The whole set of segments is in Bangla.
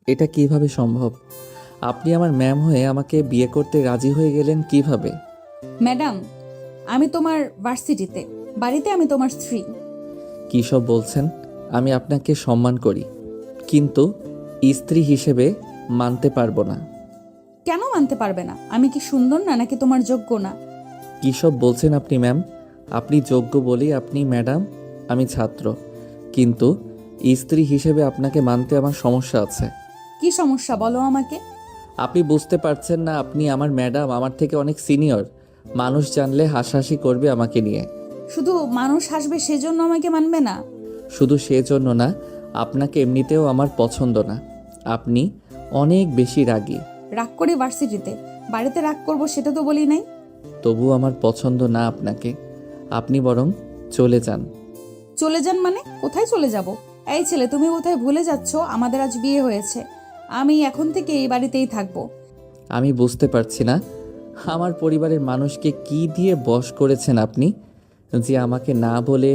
এটা কিভাবে সম্ভব? আপনি আমার ম্যাম হয়ে আমাকে বিয়ে করতে রাজি হয়ে গেলেন কিভাবে? ম্যাডাম, আমি তোমার ভার্সিটিতে, বাড়িতে আমি তোমার স্ত্রী। কী সব বলছেন? আমি আপনাকে সম্মান করি, কিন্তু স্ত্রী হিসেবে মানতে পারবো না। কেন মানতে পারবে না? আমি কি সুন্দর না, নাকি তোমার যোগ্য না? কী সব বলছেন আপনি ম্যাম? আপনি যোগ্য বলেই আপনি ম্যাডাম, আমি ছাত্র, কিন্তু স্ত্রী হিসেবে আপনাকে মানতে আমার সমস্যা আছে। কি সমস্যা বলো আমাকে। আপনি বুঝতে পারছেন না? আপনি আমার ম্যাডাম, আমার থেকে অনেক সিনিয়র। মানুষ জানলে হাসাহাসি করবে আমাকে নিয়ে। শুধু মানুষ হাসবে সেজন্য আমাকে মানবে না? শুধু সেজন্য না, আপনাকে এমনিতেও আমার পছন্দ না। আপনি অনেক বেশি রাগী। রাগ করি ভার্সিটিতে, বাড়িতে রাগ করব সেটা তো বলি নাই। তবু আমার পছন্দ না আপনাকে। আপনি বরং চলে যান। চলে যান মানে? কোথায় চলে যাব? এই ছেলে, তুমি কোথায় ভুলে যাচ্ছ আমাদের আজ বিয়ে হয়েছে? আমি এখন থেকে এই বাড়িতেই থাকবো। আমি বুঝতে পারছি না, আমার পরিবারের মানুষকে কি দিয়ে বশ করেছেন আপনি, যে আমাকে না বলে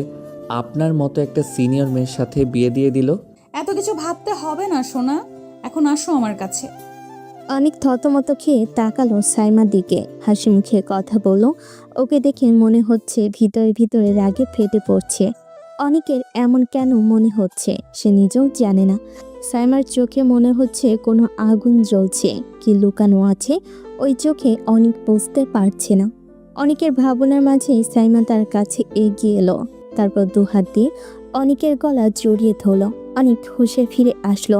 আপনার মতো একটা সিনিয়র মেয়ের সাথে বিয়ে দিয়ে দিল। এত কিছু ভাবতে হবে না সোনা, এখন আসো আমার কাছে। অনেক থতমত খেয়ে তাকালো সাইমার দিকে, হাসি মুখে কথা বলল। ওকে দেখে মনে হচ্ছে ভিতরে ভিতরে রাগে ফেটে পড়ছে। অনেকের এমন কেন মনে হচ্ছে সে নিজেও জানে না। সাইমার চোখে মনে হচ্ছে কোনো আগুন জ্বলছে, কি লুকানো আছে ওই চোখে অনেক বুঝতে পারছে না। অনেকের ভাবনার মাঝে সাইমা তার কাছে এগিয়ে এলো, তারপর দুহাত দিয়ে অনেকের গলা জড়িয়ে ধরল। অনেক হুঁশে ফিরে আসলো।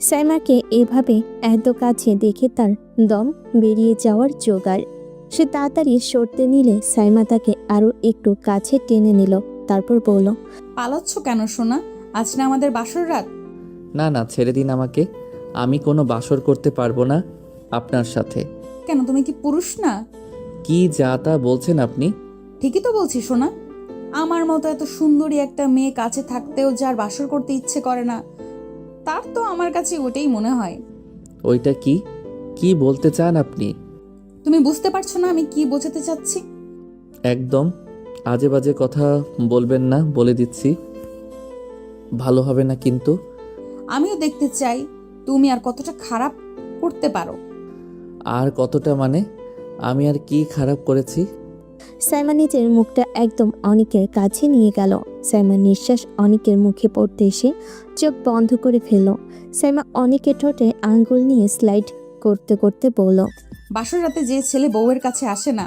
সাইমাকে এভাবে এত কাছে দেখে তার দম বেরিয়ে যাওয়ার জোগাড়। সে তাড়াতাড়ি সরতে নিলে সাইমা তাকে আরো একটু কাছে টেনে নিল, তারপর বলল, পালাচ্ছ কেন সোনা? আজ না আমাদের বাসর রাত। না না, ছেড়ে দিন আমাকে। আমি কোনো বাসর করতে পারবো না আপনার সাথে। কেন, তুমি কি পুরুষ না? কি যা তা বলছেন আপনি? ঠিকই তো বলছি সোনা। আমার মতো এত সুন্দরী একটা মেয়ে কাছে থাকতেও যার বাসর করতে ইচ্ছে করে না, তার তো আমার কাছে ওটাই মনে হয়। ওইটা কি? কি বলতে চান আপনি? তুমি বুঝতে পারছো না আমি কি বোঝাতে চাচ্ছি? একদম আজে বাজে কথা বলবেন না, বলে দিচ্ছি। ভালো হবে না কিন্তু। আমিও দেখতে চাই তুমি আর কতটা খারাপ করতে পারো। আর কতটা মানে? আমি আর কি খারাপ করেছি? সাইমা নিজের মুখটা একদম অনিকের কাছে নিয়ে গেল। সাইমার নিঃশ্বাস অনিকের মুখে পড়তে এসে চোখ বন্ধ করে ফেলল। সাইমা অনিকের ঠোঁটে আঙ্গুল নিয়ে স্লাইড করতে করতে বলল, বাসর রাতে যে ছেলে বউয়ের কাছে আসে না,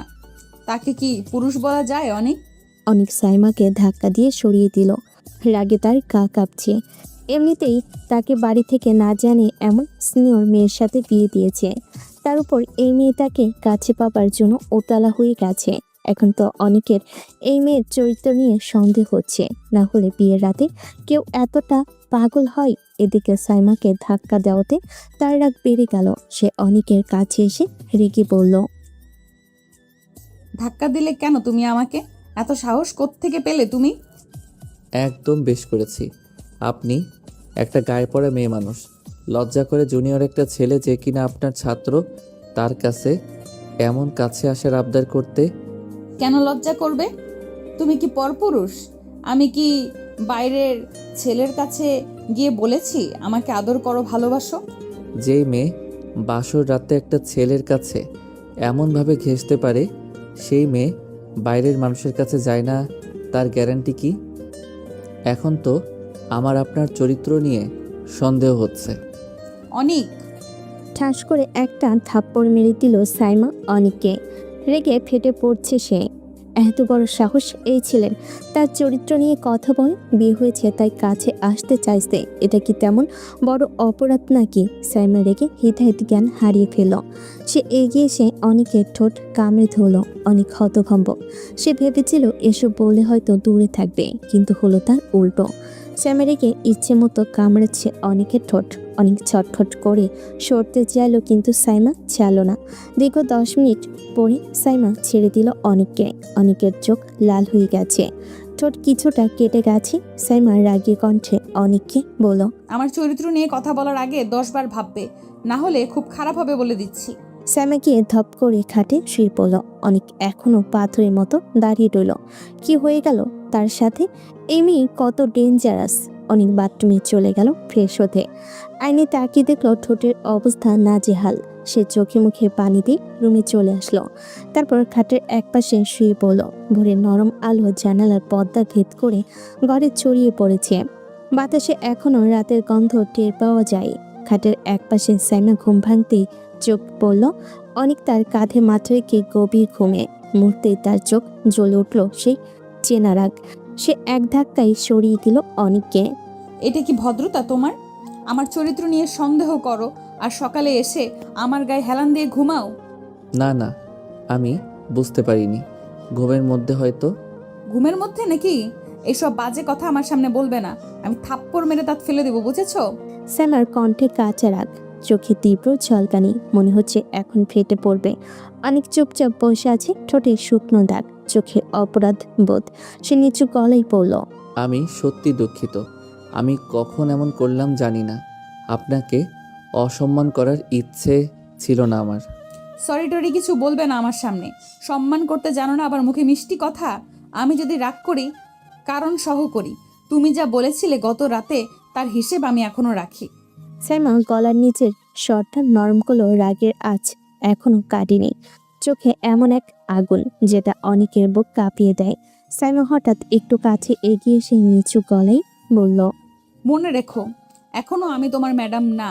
তাকে কি পুরুষ বলা যায় অনেক? অনিক সাইমাকে ধাক্কা দিয়ে সরিয়ে দিল। রাগে তার গা কাঁপছে। এমনিতেই তাকে বাড়ি থেকে না জানে এমন সিনিয়র মেয়ের সাথে বিয়ে দিয়েছে, তার উপর এই মেয়ে তাকে কাছে পাবার জন্য ওতালা হয়ে গেছে। এখন তো অনেকের এই মেয়ের চরিত্র নিয়ে সন্দেহ হচ্ছে, না হলে বিয়ের রাতে কেউ এতটা পাগল হয়? এদিকে সাইমাকে ধাক্কা দেওয়াতে তার রাগ বেড়ে গেল। সে অনেকের কাছে এসে রেগে বলল, ধাক্কা দিলে কেন তুমি আমাকে? এত সাহস কোত্থেকে পেলে তুমি? একদম বেশ করেছি। আপনি একটা গায়ে পড়া মেয়ে মানুষ, লজ্জা করে জুনিয়র একটা ছেলে যে কিনা আপনার ছাত্র, তার কাছে এমন কাছে আসার আবদার করতে? কেন লজ্জা করবে? তুমি কি পরপুরুষ? আমি কি বাইরের ছেলের কাছে গিয়ে বলেছি আমাকে আদর করো, ভালোবাসো? যেই মেয়ে বাসর রাতে একটা ছেলের কাছে এমনভাবে ঘেঁষতে পারে, সেই মেয়ে বাইরের মানুষের কাছে যায় না, তার গ্যারান্টি কি? এখন তো আমার আপনার চরিত্র নিয়ে সন্দেহ হচ্ছে। অনেক। ঠাস করে একটা থাপ্পড় মেরে দিল সাইমা অনিককে। রেগে ফেটে পড়ছে সে। এত বড় সাহস এই ছেলের! তার চরিত্র নিয়ে কথা বল, বিয়ে হয়েছে তাই কাছে আসতে চাইছে, এটা কি তেমন বড় অপরাধ নাকি? সাইমা রেগে হিতাহিত জ্ঞান হারিয়ে ফেলল। সে এগিয়ে এসে অনেকের ঠোঁট কামড়ে ধরল। অনেক হতভম্ব। সে ভেবেছিল এসব বললে হয়তো দূরে থাকবে, কিন্তু হলো তার উল্টো। সাইমা রেগে ইচ্ছে মতো কামড়েছে অনেকের ঠোঁট। অনেক ছটফট করে সরতে চাইলো, কিন্তু সাইমা চাইল না। দীর্ঘ 10 মিনিট পরে সাইমা ছেড়ে দিল অনিককে। অনিকের চোখ লাল হয়ে গেছে, ঠোঁট কিছুটা কেটে গেছে। সাইমা রাগী কণ্ঠে অনিককে বলল, আমার চরিত্র নিয়ে কথা বলার আগে 10 বার ভাববে, না হলে খুব খারাপ হবে বলে দিচ্ছি। সাইমা গিয়ে ধপ করে খাটে শুয়ে পড়ল। অনিক এখনো পাথরের মতো দাঁড়িয়ে রইল। কি হয়ে গেল তার সাথে? এই মেয়ে কত ডেঞ্জারাস! অনেক বাথরুমে চলে গেল ফ্রেশ হতে। আইনে তাকিয়ে দেখলো ঠোঁটের অবস্থা নাজেহাল। সে চোখে মুখে পানি দিয়ে রুমে চলে আসলো। তারপর খাটের একপাশে শুয়ে পড়ল। ভোরের নরম আলো জানালার পর্দা ভেদ করে ঘরে ছড়িয়ে পড়েছে। বাতাসে এখনো রাতের গন্ধ টের পাওয়া যায়। খাটের একপাশে সাইমা ঘুম ভাঙতেই চোখ পড়ল। অনেক তার কাঁধে মাথা রেখে গভীর ঘুমে। মুহূর্তেই তার চোখ জ্বলে উঠল সেই চেনা রাগ। সে এক ধাক্কায় সরিয়ে দিল অনেককে। এটা কি ভদ্রতা তোমার? আমার চরিত্র নিয়ে সন্দেহ করো আর সকালে এসে আমার গায়ে হেলান দিয়ে ঘুমাও? না না, আমি বুঝতে পারিনি। ঘুমের মধ্যে হয়তো। ঘুমের মধ্যে নাকি? এসব বাজে কথা আমার সামনে বলবে না। আমি থাপ্পড় মেরে দাঁত ফেলে দেবো, বুঝেছো? স্যামার কণ্ঠে কাঁচা রাগ, চোখে তীব্র ঝলকানি, মনে হচ্ছে এখন ফেটে পড়বে। অনেক চুপচাপ বসে আছে, ঠোঁটে শুকনো দাগ, চোখে অপরাধ বোধ। সে নিচু গলায় পড়ল। আমি সত্যি দুঃখিত। আমি কখন এমন করলাম জানি না। আপনাকে অসম্মান করার ইচ্ছে ছিল না আমার। সরি টরি কিছু বলবে না আমার সামনে। সম্মান করতে জানো না, আবার মুখে মিষ্টি কথা। আমি যদি রাগ করি কারণ সহ করি। তুমি যা বলেছিলে গত রাতে, তার হিসেব আমি এখনো রাখি। সাইমা গলার নিচের স্বরটা নরম করলো। রাগের আঁচ এখনো কাটেনি। চোখে এমন এক আগুন যেটা অনেকের বুক কাঁপিয়ে দেয়। সাইমা হঠাৎ একটু কাছে এগিয়ে এসে নিচু গলায় বলল, মনে রেখো, এখনো আমি তোমার ম্যাডাম না,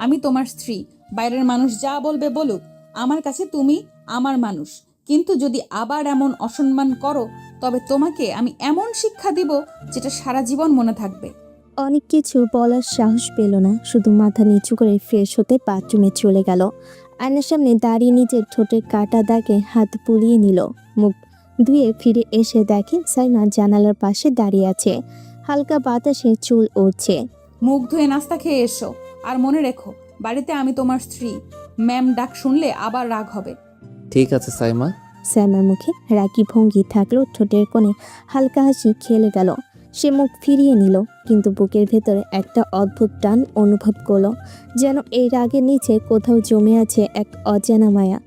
আমি তোমার স্ত্রী। বাইরের মানুষ যা বলবে বলুক, আমার কাছে তুমি আমার মানুষ। কিন্তু যদি আবার এমন অসম্মান করো, তবে তোমাকে আমি এমন শিক্ষা দিব যেটা সারা জীবন মনে থাকবে। অনেক কিছু বলার সাহস পেল না, শুধু মাথা নিচু করে ফ্রেশ হতে বাথরুমে চলে গেল। আয়নার সামনে দাঁড়িয়ে নিজের ঠোঁটের কাটা দাগে হাত বুলিয়ে নিল। মুখ ধুয়ে ফিরে এসে দেখে সাইমা জানালার পাশে দাঁড়িয়ে আছে। হালকা বাতাসে চুল উড়ছে। মুখ ধুয়ে নাস্তা খেয়ে এসো। আর মনে রেখো, বাড়িতে আমি তোমার স্ত্রী। ম্যাম ডাক শুনলে আবার রাগ হবে। ঠিক আছে সাইমা। সাইমার মুখে রাগী ভঙ্গি থাকলেও ঠোঁটের কোণে হালকা হাসি খেলে গেল। সে মুখ ফিরিয়ে নিল, কিন্তু বুকের ভেতরে একটা অদ্ভুত টান অনুভব করলো। যেন এই রাগের নিচে কোথাও জমে আছে এক অজানা মায়া,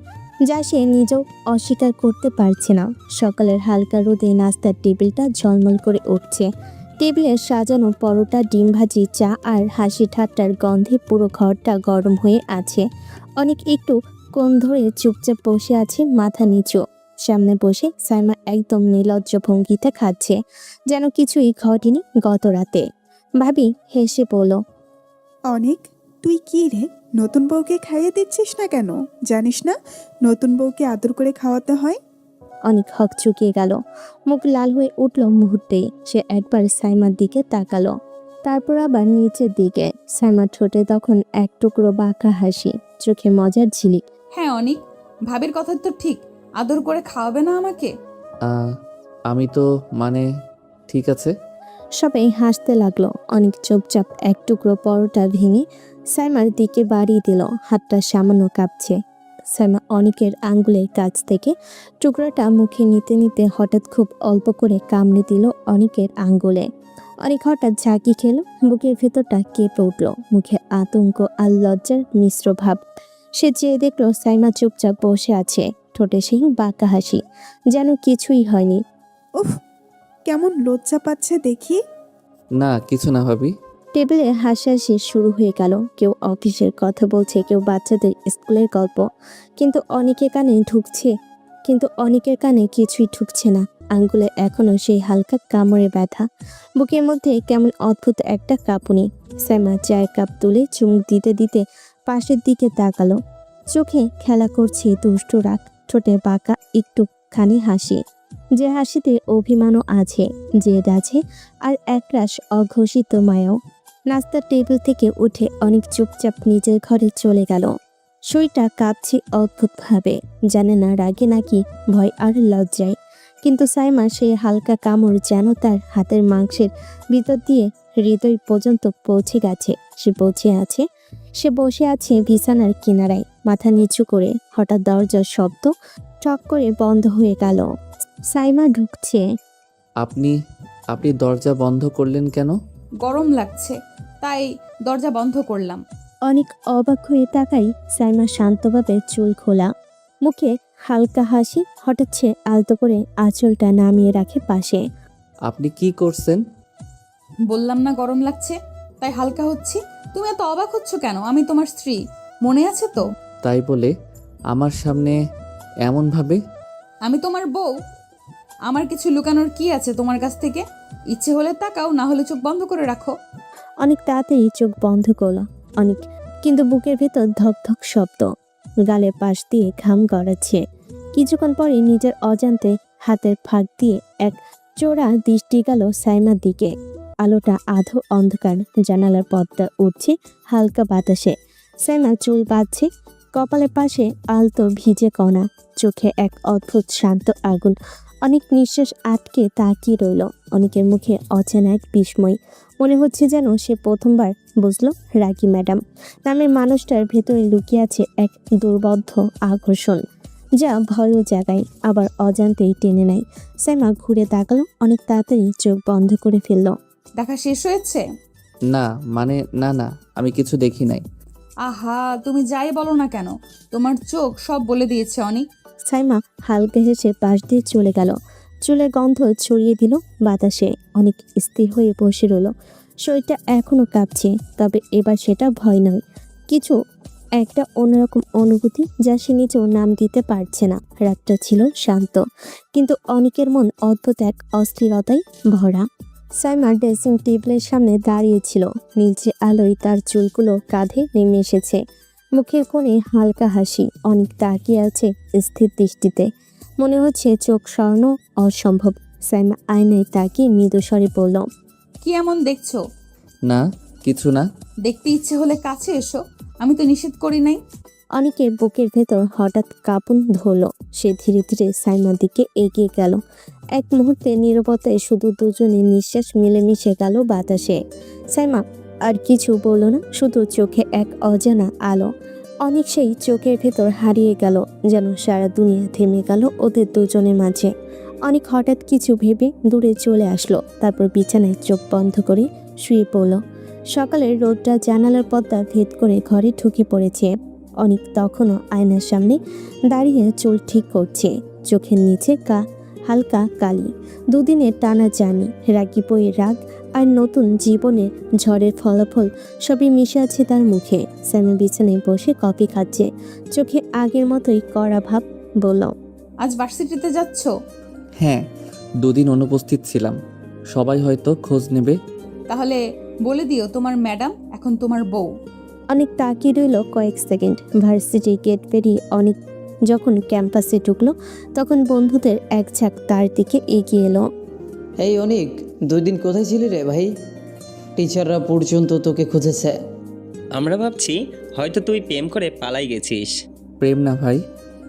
যা সে নিজেও অস্বীকার করতে পারছে না। সকালের হালকা রোদে নাস্তার টেবিলটা ঝলমল করে উঠছে। টেবিলে সাজানো পরোটা, ডিম ভাজি, চা আর হাসি ঠাট্টার গন্ধে পুরো ঘরটা গরম হয়ে আছে। অনেক একটু কোণ ধরে চুপচাপ বসে আছে, মাথা নিচু। সামনে বসে সাইমা একদম নির্লজ্জ ভঙ্গিতে খাচ্ছে, যেন কিছুই ঘটেনি গত রাতে। ভাবি হেসে বলল, অনেক, তুই কি রে, নতুন বউকে খাইয়ে দিচ্ছিস না কেন? জানিস না নতুন বউকে আদর করে খাওয়াতে হয়? অনেক হক চুকিয়ে গেল, মুখ লাল হয়ে উঠল মুহূর্তেই। সে একবার সাইমার দিকে তাকালো, তারপর আবার নিচের দিকে। সাইমার ঠোঁটে তখন এক টুকরো বাঁকা হাসি, চোখে মজার ঝিলিক। হ্যাঁ অনিক, ভাবির কথা তো ঠিক। আদর করে খাওয়াবে না আমাকে? আমি তো মানে ঠিক আছে। সবাই হাসতে লাগলো। অনেক চুপচাপ এক টুকরো পরোটা ভেঙে সাইমার দিকে বাড়িয়ে দিল। হাতটা সামান্য কাঁপছে। সাইমা অনেকের আঙ্গুলের কাছ থেকে টুকরোটা মুখে নিতে নিতে হঠাৎ খুব অল্প করে কামড়ে দিল অনেকের আঙ্গুলে। অনেক হঠাৎ ঝাঁকি খেলো, বুকের ভেতরটা কেঁপে উঠল। মুখে আতঙ্ক আর লজ্জার মিশ্র ভাব। সে চেয়ে দেখলো সাইমা চুপচাপ বসে আছে, ঠোঁটে সেই বাঁকা হাসি, যেন কিছুই হয়নি। উফ, কেমন লজ্জা পাচ্ছে দেখি। না কিছু না ভাবি। টেবিলে হাসাহাসি শুরু হয়ে গেল। কেউ অফিসের কথা বলছে, কেউ বাচ্চাদের স্কুলের গল্প। কিন্তু অনেকের কানে কিছুই ঢুকছে না। আঙ্গুলে এখনো সেই হালকা কামড়ে ব্যথা। বুকের মধ্যে কেমন অদ্ভুত একটা কাঁপুনি। সাইমা চায়ের কাপ তুলে চুমুক দিতে দিতে পাশের দিকে তাকালো। চোখে খেলা করছে দুষ্টু রাগ, ঠোঁটে বাঁকা একটুখানি হাসি, যে হাসিতে অভিমানও আছে, জেদ আছে, আর একরাশ অঘোষিত মায়াও। নাস্তার টেবিল থেকে উঠে অনেক চুপচাপ নিজের ঘরে চলে গেল। শরীরটা কাঁপছে অদ্ভুতভাবে, জানে না রাগে নাকি ভয় আর লজ্জায়। কিন্তু সাইমা সেই হালকা কামড় যেন তার হাতের মাংসের ভিতর দিয়ে হৃদয় পর্যন্ত পৌঁছে গেছে। সে বসে আছে বিছানার কিনারায়, মাথা নিচু করে। হঠাৎ দরজার শব্দ ঠক করে বন্ধ হয়ে গেল। সাইমা ঢুকছে। আপনি দরজা বন্ধ করলেন কেন? গরম লাগছে, তাই দরজা বন্ধ করলাম। অনেক অবাক হয়ে তাকাই। সাইমা শান্তভাবে চুল খোলা, মুখে হালকা হাসি। হঠাৎ সে আলতো করে আঁচলটা নামিয়ে রাখে পাশে। আপনি কি করছেন? বললাম না গরম লাগছে, তাই হালকা হচ্ছি। তুমি এত অবাক হচ্ছ কেন? আমি তোমার স্ত্রী, মনে আছে তো? তাই বলে আমার সামনে এমনভাবে? আমি তোমার বউ। আমার কিছু লুকানোর কি আছে তোমার কাছ থেকে? ইচ্ছে হলে তাকাও, না হলে চোখ বন্ধ করে রাখো। অনেক তাড়াতাড়ি চোখ বন্ধ করলো অনেক, কিন্তু বুকের ভেতর ধক শব্দ, গালের পাশ দিয়ে ঘাম গড়াচ্ছে। কিছুক্ষণ পরে নিজের অজান্তে হাতের ফাঁক দিয়ে এক চোরা দৃষ্টি গেল সাইমার দিকে। আলোটা আধো অন্ধকার, জানালার পর্দা উঠছে হালকা বাতাসে। সাইমা চুল বাঁধছে, কপালের পাশে আলতো ভিজে কণা, চোখে এক অদ্ভুত শান্ত আগুন। অনেক নিঃশ্বাস আটকে তাকিয়ে রইল। অনেকের মুখে অচেনা এক বিস্ময়, মনে হচ্ছে যেন সে প্রথমবার বুঝলো রাগী ম্যাডাম নামের মানুষটার ভেতরে লুকিয়ে আছে এক দুর্বোধ্য আকর্ষণ, যা ভয়ও জাগায় আবার অজান্তেই টেনে নেয়। সাইমা ঘুরে তাকালো, অনেক তাড়াতাড়ি চোখ বন্ধ করে ফেলল। দেখা শেষ হয়েছে? না মানে না, আমি কিছু দেখি নাই। আহা, তুমি যাই বলো না কেন, তোমার চোখ সব বলে দিয়েছে অনেক। সাইমা হালকা হেসে পাশ দিয়ে চলে গেল। চুলের গন্ধ ছড়িয়ে দিল বাতাসে। অনেক স্থির হয়ে বসে রইল। শরীরটা এখনো কাঁপছে, তবে এবার সেটা ভয় নয়, কিছু একটা অন্যরকম অনুভূতি যা সে নিজেও নাম দিতে পারছে না। রাতটা ছিল শান্ত, কিন্তু অনেকের মন অদ্ভুত এক অস্থিরতায় ভরা। সাইমা ড্রেসিং টেবিলের সামনে দাঁড়িয়েছিল। নীলচে আলোয় তার চুলগুলো কাঁধে নেমে এসেছে, মুখের কোণে হালকা হাসি। অনেক তাকিয়ে আছে স্থির দৃষ্টিতে, মনে হচ্ছে চোখ সরানো অসম্ভব। সাইমা আয়নায় তাকিয়ে মৃদু স্বরে বলল, কি এমন দেখছো? না কিছু না। দেখতে ইচ্ছে হলে কাছে এসো, আমি তো নিষেধ করি নাই। অনেকের বুকের ভেতর হঠাৎ কাঁপন ধরল। সে ধীরে ধীরে সাইমার দিকে এগিয়ে গেল। এক মুহূর্তে নীরবতায় শুধু দুজনের নিঃশ্বাস মিলেমিশে গেল বাতাসে। সাইমা আর কিছু বলল না, শুধু চোখে এক অজানা আলো। অনেক সেই চোখের ভেতর হারিয়ে গেল, যেন সারা দুনিয়া থেমে গেল ওদের দুজনের মাঝে। অনেক হঠাৎ কিছু ভেবে দূরে চলে আসলো, তারপর বিছানায় চোখ বন্ধ করে শুয়ে পড়ল। সকালের রোদটা জানালার পর্দা ভেদ করে ঘরে ঢুকে পড়েছে। অনেক তখনও আয়নার সামনে দাঁড়িয়ে চুল ঠিক করছে, চোখের নিচে হালকা কালি। দুদিনের টানা জার্নি, রাগী বইয়ের রাগ আর নতুন জীবনের ঝড়ের ফলাফল সবই মিশে আছে তার মুখে। স্যামে বিছানায় বসে কফি খাচ্ছে, চোখে আগের মতোই কড়া ভাব। বলল, আজ ভার্সিটিতে যাচ্ছ? হ্যাঁ, 2 দিন অনুপস্থিত ছিলাম, সবাই হয়তো খোঁজ নেবে। তাহলে বলে দিও তোমার ম্যাডাম এখন তোমার বউ। অনেক তাকিয়ে রইল কয়েক সেকেন্ড। ভার্সিটি গেট পেরিয়ে অনেক যখন ক্যাম্পাসে ঢুকলো, তখন বন্ধুদের এক ঝাঁক তার দিকে এগিয়ে এলো। এই অনিক, 2 দিন কোথায় ছিলি রে ভাই? টিচাররা পর্যন্ত তোকে খুঁজেছে। আমরা ভাবছি হয়তো তুই প্রেম করে পালাই গেছিস। প্রেম না ভাই,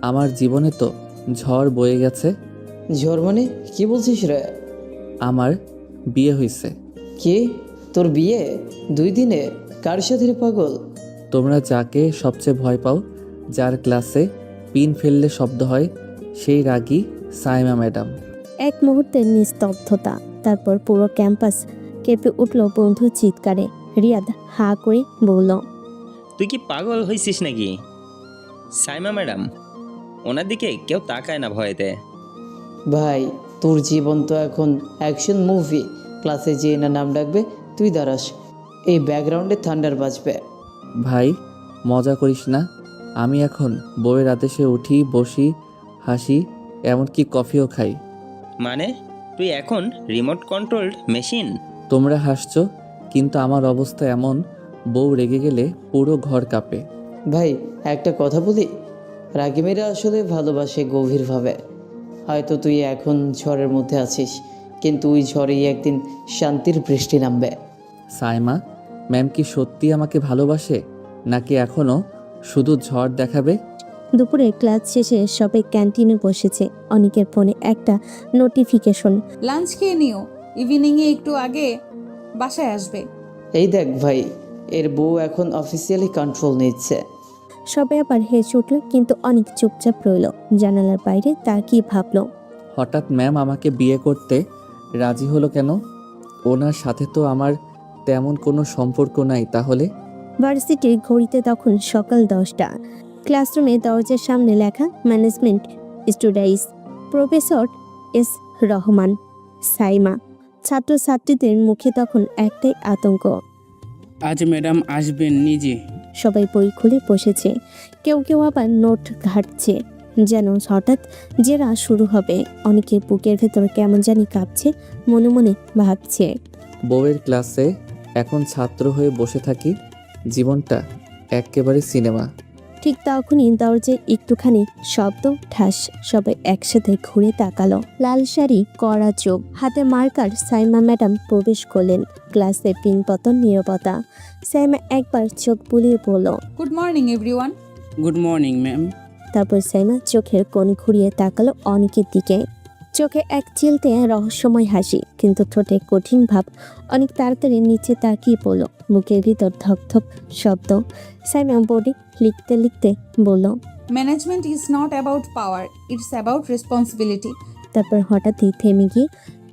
আমার জীবনে তো ঝড় বয়ে গেছে। ঝড় মানে কি বলছিস রে? আমার বিয়ে হয়েছে। কি, তোর বিয়ে 2 দিনে? কার সাথে রে পাগল? তোমরা যাকে সবচেয়ে ভয় পাও, যার ক্লাসে পিন ফেললে শব্দ হয়, সেই রাগী সাইমা ম্যাডাম। এক মুহূর্তের নিস্তব্ধতা, তারপর পুরো ক্যাম্পাস কেঁপে উঠল বন্ধুর চিৎকারে। রিয়াদ হা করে বলল, তুই কি পাগল হয়েছিস নাকি? সাইমা ম্যাডাম, ওনার দিকে কেউ তাকায় না ভয়েতে। ভাই, তোর জীবন তো এখন অ্যাকশন মুভি। ক্লাসে যে না নাম ডাকবে তুই দাঁড়াস, এই ব্যাকগ্রাউন্ডে থান্ডার বাজবে। ভাই মজা করিস না, আমি এখন বউয়ের আদেশে উঠি, বসি, হাসি, এমনকি কফিও খাই। মানে তুই এখন রিমোট কন্ট্রোলড মেশিন? তোমরা হাসছো, কিন্তু আমার অবস্থা এমন, বউ রেগে গেলে পুরো ঘর কাঁপে। ভাই একটা কথা বলি, রাগিমেরা আসলে ভালোবাসে গভীরভাবে। হয়তো তুই এখন ঝড়ের মধ্যে আছিস, কিন্তু ওই ঝড়েই একদিন শান্তির বৃষ্টি নামবে। সাইমা ম্যাম কি সত্যি আমাকে ভালোবাসে, নাকি এখনো শুধু ঝড় দেখাবে? দুপুরে ক্লাস শেষে সবাই ক্যান্টিনে বসেছে। অনেকের ফোনে একটা নোটিফিকেশন। লাঞ্চ খেয়ে নিও, ইভিনিংয়ে একটু আগে বাসায় আসবে। এই দেখ ভাই, এর বউ এখন অফিসিয়ালি কন্ট্রোল নিচ্ছে। সবাই আবার হেসে উঠল, কিন্তু অনেক চুপচাপ রইল। জানালার বাইরে তাকিয়ে ভাবল, হঠাৎ ম্যাম আমাকে বিয়ে করতে রাজি হলো কেন? ওনার সাথে তো আমার তেমন কোনো সম্পর্ক নাই। তাহলে ভার্সিটির ঘড়িতে তখন সকাল 10টা। ক্লাসরুমে দরজার সামনে লেখা management studies, professor S Rahman. Saima ছাত্রছাত্রীদের মুখে তখন একটাই আতঙ্ক। আজ ম্যাডাম আসবেন নিজে। সবাই বই খুলে বসেছে, কেউ কেউ আবার নোট ঘাঁটছে, যেন হঠাৎ জেরা শুরু হবে। অনেকের বুকের ভেতর কেমন জানি কাঁপছে, মনে মনে ভাবছে বউয়ের ক্লাসে এখন ছাত্র হয়ে বসে থাকি, জীবনটা এক্কেবারে সিনেমা। ঠিক তখনই দরজায় একটুখানি শব্দ, ঠাস। সবাই একসাথে ঘুরে তাকালো। লাল শাড়ি, কড়া চোখ, হাতে মার্কার সাইমা ম্যাডাম প্রবেশ করলেন। ক্লাসে পিনপতন নীরবতা। সাইমা একবার চোখ বুলিয়ে বলল, good morning everyone. Good morning ma'am. তারপর সাইমা চোখের কোণ ঘুরিয়ে তাকালো অনেকের দিকে। চোখে এক চিলতে রহস্যময় হাসি, কিন্তু ঠোঁটে কঠিন ভাব। অনেক তাড়াতাড়ি নিচে তাকিয়ে পড়ল, বুকের ভিতর ধকধক শব্দ। সাইমা বোর্ডে লিখতে লিখতে বলল, management is not about power, it's about responsibility. তারপর হঠাৎই থেমে গিয়ে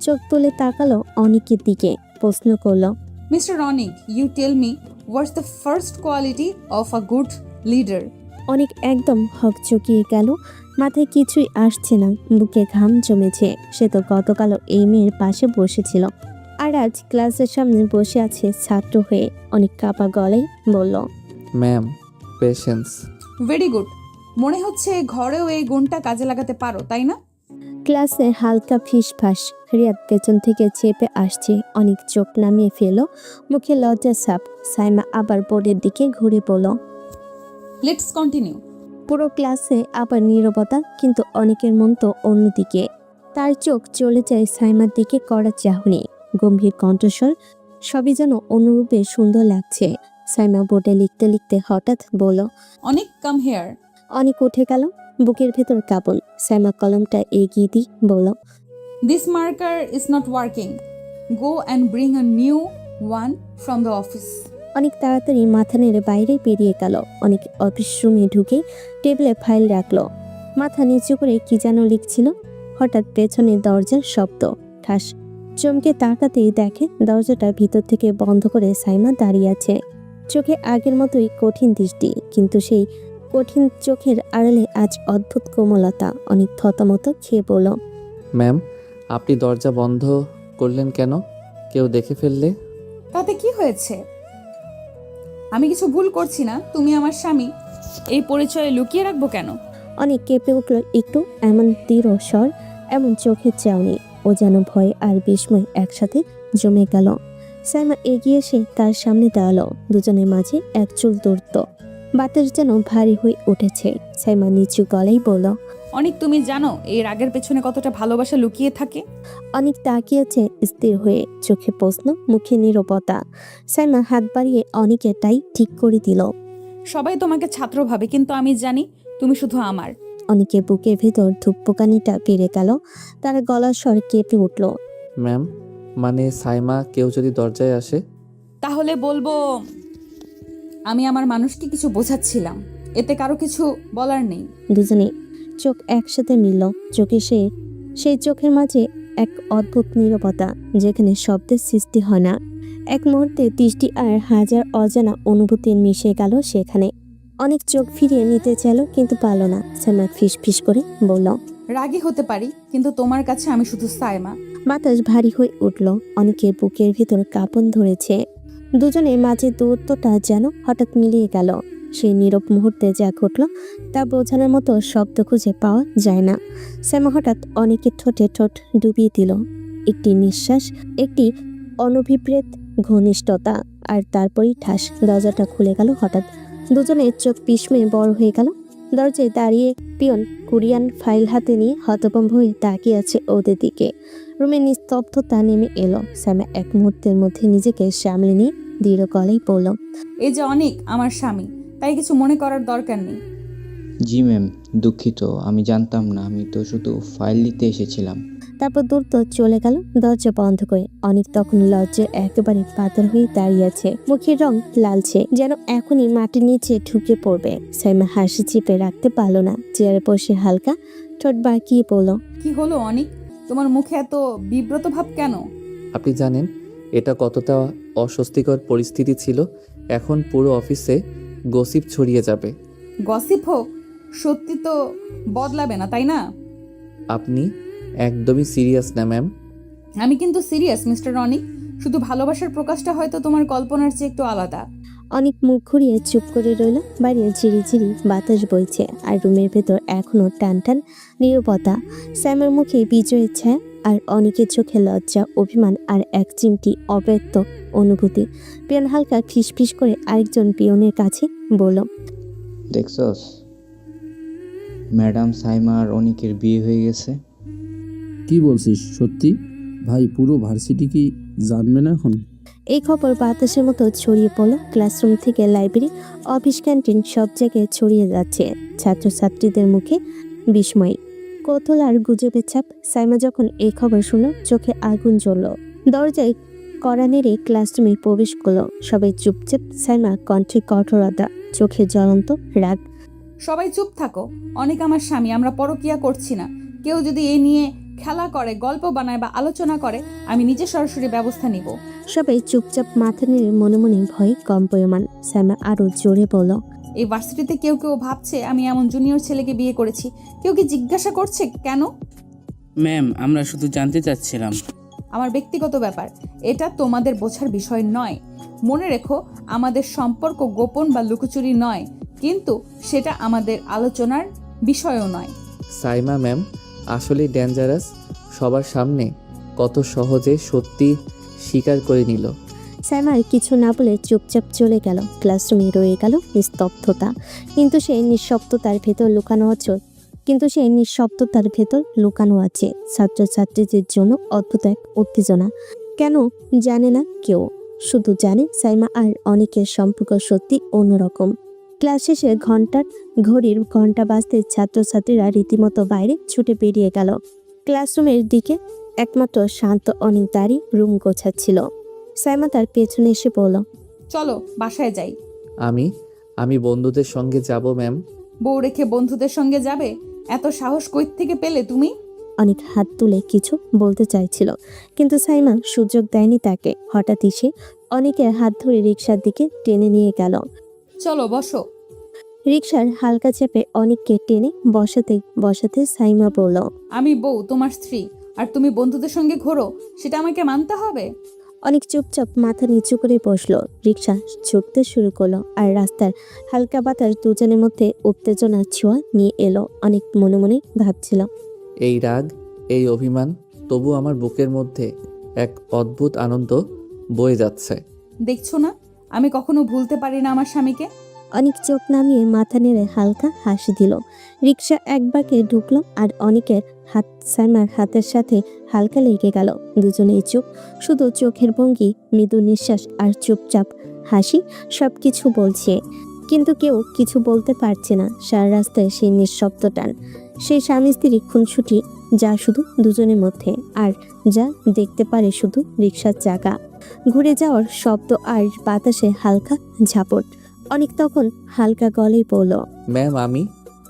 চোখ তুলে তাকালো অনেকের দিকে, প্রশ্ন করলো, mister Anik, you tell me, what's the first quality of a good leader? অনেক একদম হকচকিয়ে গেল, মাথায় কিছুই আসছে না, বুকে ঘাম জমেছে। সে তো গতকালও এই মেয়ের পাশে বসেছিল, আর আজ ক্লাসের সামনে বসে আছে ছাত্র হয়ে। অনেক কাঁপা গলায় বলল, ম্যাম, পেশেন্স। Very good. মনে হচ্ছে ঘরেও এই গুণটা কাজে লাগাতে পারো, তাই না? ক্লাসে হালকা ফিসফাস। রিয়াদ পেছন থেকে চেপে আসছে। অনেক চোখ নামিয়ে ফেল, মুখে লজ্জা ছাপ। সাইমা আবার বোর্ডের দিকে ঘুরে পড়ল। Let's continue. পুরো ক্লাসে আবার নীরবতা, কিন্তু অনেকের মন তো অন্যদিকে। তার চোখ চলে যায় সাইমার দিকে, কড়া চাহনি, গম্ভীর কণ্ঠস্বর, সবই যেন অনুরূপে সুন্দর লাগছে। সাইমা বোর্ডে লিখতে লিখতে হঠাৎ বলল, অনিক, কাম হেয়ার। অনেক উঠে গেল, বুকের ভেতর কাঁপন। সাইমা কলমটা এগিয়ে দিয়ে বলল, this marker is not working, go and bring a new one from the office. অনেক তাড়াতাড়ি মাথা নেড়ে বাইরে বেরিয়ে গেল। অনেক অফিস রুমে ঢুকে টেবিলে ফাইল রাখলো, মাথা নিচু করে কি যেন লিখছিল। হঠাৎ পেছনে দরজার শব্দ, ঠাস। চমকে তাকাতেই দেখে দরজাটা ভিতর থেকে বন্ধ করে সাইমা দাঁড়িয়ে আছে। চোখে আগের মতোই কঠিন দৃষ্টি, কিন্তু সেই কঠিন চোখের আড়ালে আজ অদ্ভুত কোমলতা। অনেক থতমত খেয়ে বলল, ম্যাম, আপনি দরজা বন্ধ করলেন কেন? কেউ দেখে ফেললে? তাতে কি হয়েছে? আমি কিছু ভুল করছি না, তুমি আমার স্বামী, এই পরিচয় লুকিয়ে রাখবো কেন? অনেক কেঁপে উঠল একটু। এমন দৃঢ় স্বর, এমন চোখের চাউনি, ও যেন ভয় আর বিস্ময় একসাথে জমে গেল। সাইমা এগিয়ে এসে তার সামনে দাঁড়ালো। দুজনের মাঝে এক চুল দূরত্ব, বাতাস যেন ভারী হয়ে উঠেছে। সাইমা নিচু গলায় বলল, অনিক, তুমি জানো এই রাগের পেছনে কতটা ভালোবাসা লুকিয়ে থাকে? অনেক তাকিয়েছে স্থির হয়ে, চোখে প্রশ্ন, মুখে নীরবতা। সাইমা হাত বাড়িয়ে অনেকেরটাই ঠিক করে দিল। সবাই তোমাকে ছাত্র ভাবে, কিন্তু আমি জানি তুমি শুধু আমার। অনেকে বুকের ভেতর ধূপকানিটা বেড়ে গেল, তার গলার স্বর কেঁপে উঠল। ম্যাম, মানে সাইমা, কেউ যদি দরজায় আসে? তাহলে বলবো আমি আমার মানুষকে কিছু বোঝাচ্ছিলাম, এতে কারো কিছু বলার নেই। দুজনে চোখ একসাথে মিলল। চোখে সেই চোখের মাঝে এক অদ্ভুত নীরবতা, যেখানে শব্দের সৃষ্টি হয় না। এক মুহূর্তে দৃষ্টি আর হাজার অজানা অনুভূতি মিশে গেল সেখানে। অনেক চোখ ফিরিয়ে নিতে চাইল, কিন্তু পারল না। সাইমা ফিস ফিস করে বলল, রাগী হতে পারি, কিন্তু তোমার কাছে আমি শুধু সাইমা। বাতাস ভারী হয়ে উঠল। অনেকের বুকের ভিতর কাঁপন ধরেছে। দুজনের মাঝে দূরত্বটা যেন হঠাৎ মিলিয়ে গেল। সেই নীরব মুহূর্তে যা ঘটল তা বোঝানোর মতো শব্দ খুঁজে পাওয়া যায় না। শ্যামা হঠাৎ অনেকের ঠোঁটে ঠোঁট ডুবিয়ে দিল। একটি নিঃশ্বাস, একটি অনভিপ্রেত ঘনিষ্ঠতা, আর তারপরই ঠাস, দরজাটা খুলে গেল হঠাৎ। দুজনের চোখ বিস্ময়ে বড় হয়ে গেল। দরজায় দাঁড়িয়ে পিয়ন কোরিয়ান ফাইল হাতে নিয়ে হতভম্ব হয়ে তাকিয়ে আছে ওদের দিকে। রুমে নিস্তব্ধতা নেমে এলো। শ্যামা এক মুহূর্তের মধ্যে নিজেকে সামলে নিয়ে দৃঢ় গলায় বলল, এই যে অনিক আমার স্বামী, তাই কিছু মনে করার দরকার নেই। জি ম্যাম, দুঃখিত, আমি জানতাম না, আমি তো শুধু ফাইল নিতে এসেছিলাম। তারপর দ্রুত চলে গেল দরজা বন্ধ করে। অনেক তখন লজ্জায় একেবারে পাথর হয়ে দাঁড়িয়ে আছে, মুখের রং লালচে, যেন এখনই মাটির নিচে ঢুকে পড়বে। সাইমা হাসি চেপে রাখতে পারল না, চেয়ারে বসে হালকা ঠোঁট বাঁকিয়ে বলল, কি হলো অনিক, তোমার মুখে এত বিব্রত ভাব কেন? আপনি জানেন এটা কতটা অস্বস্তিকর পরিস্থিতি ছিল? এখন পুরো অফিসে গসিপ ছড়িয়ে যাবে। গসিপ হোক, সত্যি তো বদলাবে না, তাই না? আপনি একদমই সিরিয়াস না ম্যাম? আমি কিন্তু সিরিয়াস মিস্টার অনিক, শুধু ভালোবাসার প্রকাশটা হয়তো তোমার কল্পনার চেয়ে একটু আলাদা। অনেক মুখ ঘুরিয়ে চুপ করে রইল। বাইরে ঝিরিঝিরি বাতাস বইছে আর রুমের ভেতর এখনো টান টান নীরবতা। স্যামের মুখে বিজয়ের ছায়া আর অনেকের চোখে লজ্জা, অভিমান আর এক চিমটি অব্যক্ত অনুভূতি। পিয়ন হালকা ফিসফিস করে আরেকজন পিয়নের কাছে বলল, দেখছস ম্যাডাম সাইমা আর অনিকের বিয়ে হয়ে গেছে। কি বলছিস সত্যি? ভাই পুরো ভার্সিটি কি জানবে না এখন? এই খবর বাতাসের মতো ছড়িয়ে পড়ল। ক্লাসরুম থেকে লাইব্রেরি, অফিস, ক্যান্টিন সব জায়গায় ছড়িয়ে যাচ্ছে ছাত্রছাত্রীদের মুখে বিস্ময়, কৌতূহল আর গুজবের ছাপ। সাইমা যখন এই খবর শুনল, চোখে আগুন জ্বলল। দরজায় কড়া নেড়ে ক্লাসরুমে প্রবেশ করলো। সবাই চুপচাপ। সাইমা কণ্ঠে কঠোরতা, চোখে জ্বলন্ত রাগ। সবাই চুপ থাকো। অনেক আমার স্বামী, আমরা পরকিয়া করছি না। কেউ যদি এই নিয়ে খেলা করে, গল্প বানায় বা আলোচনা করে, আমি নিজে সরাসরি ব্যবস্থা নিব। সবাই চুপচাপ মাথা নেড়ে মনে মনে ভয়ে কম্পয়মান। সাইমা আরো জোরে বলল, এই ভার্সিটিতে কেউ কেউ ভাবছে আমি এমন জুনিয়র ছেলেকে বিয়ে করেছি। কেউ কি জিজ্ঞাসা করছে কেন? ম্যাম, আমরা শুধু জানতে চাচ্ছিলাম। আমার ব্যক্তিগত ব্যাপার, এটা তোমাদের বোঝার বিষয় নয়। মনে রেখো, আমাদের সম্পর্ক গোপন বা লুকোচুরি নয়, কিন্তু সেটা আমাদের আলোচনার বিষয়ও নয়। সাইমা ম্যাম আসলেই ডেঞ্জারাস। সবার সামনে কত সহজে সত্যি স্বীকার করে নিল। সাইমা আর কিছু না বলে চুপচাপ চলে গেল। ক্লাসরুমে রয়ে গেল নিস্তব্ধতা। কিন্তু সেই নিঃশব্দতার ভেতর লুকানো আছে ছাত্রছাত্রীদের জন্য অদ্ভুত এক উত্তেজনা। কেন জানে না কেউ, শুধু জানে সাইমা আর অনেকের সম্পর্ক সত্যি অন্যরকম। ক্লাস শেষে ঘড়ির ঘন্টা বাজতে ছাত্রছাত্রীরা রীতিমতো বাইরে ছুটে বেরিয়ে গেল। ক্লাসরুমের দিকে একমাত্র শান্ত অনেক দাঁড়িয়ে রুম গোছাচ্ছিল। সাইমা তার পেছনে এসে বলল, চলো বাসায় যাই। আমি বন্ধুদের সঙ্গে যাব ম্যাম। বউ রেখে বন্ধুদের সঙ্গে যাবে? এত সাহস কই থেকে পেলে তুমি? অনেক হাত তুলে কিছু বলতে চাইছিল, কিন্তু সাইমা সুযোগ দেয়নি তাকে। হঠাৎই সে অনেকের হাত ধরে রিকশার দিকে টেনে নিয়ে গেল। চলো বসো। রিকশার হালকা চেপে অনেককে টেনে বসাতে সাইমা বলল, আমি বউ, তোমার স্ত্রী, আর তুমি বন্ধুদের সঙ্গে ঘোরো, সেটা আমাকে মানতে হবে? অনেক চুপচাপ মাথা নিচু করে বসলো। রিকশা ছুটতে শুরু করলো আর রাস্তার হালকা বাতাস দুজনের মধ্যে উত্তেজনার ছোঁয়া নিয়ে এলো। অনেক মনে মনে ভাবছিল, এই রাগ, এই অভিমান, তবু আমার বুকের মধ্যে এক অদ্ভুত আনন্দ বয়ে যাচ্ছে। দেখছো না, আমি কখনো ভুলতে পারি না আমার স্বামীকে। অনেক চোখ নামিয়ে মাথা নেড়ে হালকা হাসি দিল। রিকশা একবারকে ঢুকলো আর অনেকের হাত সাইমার হাতের সাথে হালকা লেগে গেল। দুজনেই চুপ, শুধু চোখের ভঙ্গি, মৃদু নিঃশ্বাস আর চুপচাপ হাসি সবকিছু বলছে, কিন্তু কেউ কিছু বলতে পারছে না। সারা রাস্তায় সেই নিঃশব্দ টান, সেই স্বামী স্ত্রী খুনসুটি, যা শুধু দুজনের মধ্যে, আর যা দেখতে পারে শুধু রিকশার চাকা ঘুরে যাওয়ার শব্দ আর বাতাসে হালকা ঝাপট। অনেক তখন হালকা গলেই বলল, ম্যাম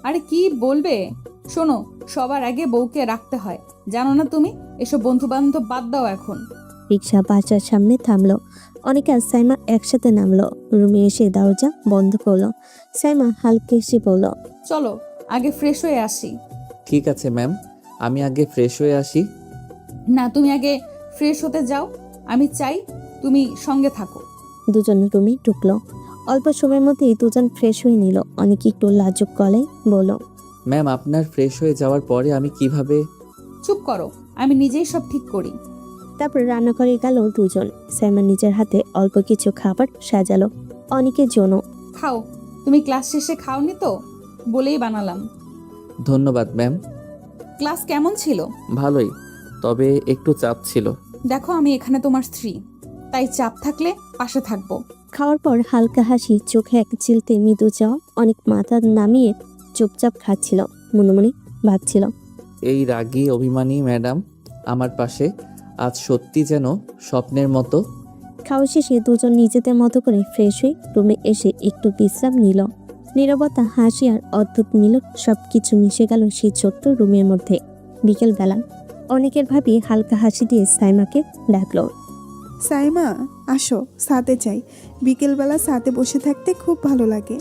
আরে কি বলবে? শোনো, সবার আগে বউকে রাখতে হয়, জানো না তুমি? এসব বন্ধু বান্ধব বাদ দাও এখন। রিকশা বাসার সামনে থামলো। অনেক আর সাইমা একসাথে নামলো। রুমে এসে দরজা বন্ধ করলো। সাইমা হালকা এসে বলল, চলো আগে ফ্রেশ হয়ে আসি। ঠিক আছে ম্যাম, আমি আগে ফ্রেশ হয়ে আসি। না, তুমি আগে ফ্রেশ হতে যাও, আমি চাই তুমি সঙ্গে থাকো। দুজন রুমে ঢুকলো। অল্প সময়ের মধ্যেই দুজন ফ্রেশ হয়ে নিল। অনেক একটু লাজুক গলায় বলল, ম্যাম আপনার ফ্রেশ হয়ে যাওয়ার পরে আমি কিভাবে? চুপ করো, আমি নিজেই সব ঠিক করি। তারপর রান্নাঘরে গেল দুজন। সাইমা নিজের হাতে অল্প কিছু খাবার সাজালো অনেকের জন্য। খাও, তুমি ক্লাস শেষে খাওনি তো, বলেই বানালাম। ধন্যবাদ ম্যাম। ক্লাস কেমন ছিল? ভালোই, তবে একটু চাপ ছিল। দেখো, আমি এখানে তোমার স্ত্রী, তাই চাপ থাকলে পাশে থাকবো। খাওয়ার পর হালকা হাসি, চোখে এক চিলতে মৃদু চাওয়া। অনেক মাথা নামিয়ে চুপচাপ খাচ্ছিল, মনে মনে ভাবছিল, এই রাগী অভিমানী ম্যাডাম আমার পাশে আজ সত্যি যেন স্বপ্নের মতো। খাওয়া শেষে দুজন নিজেদের মতো করে ফ্রেশ হয়ে রুমে এসে একটু বিশ্রাম নিল। নীরবতা, হাসি আর অদ্ভুত মিলন সবকিছু মিশে গেল সেই ছোট্ট রুমের মধ্যে। বিকেলবেলা অনেকের ভাবি হালকা হাসি দিয়ে সাইমাকে ডাকলো, সাইমা আসো, সাথে চাই। বিকেলবেলা সাথে বসে থাকতে খুব ভালো লাগে।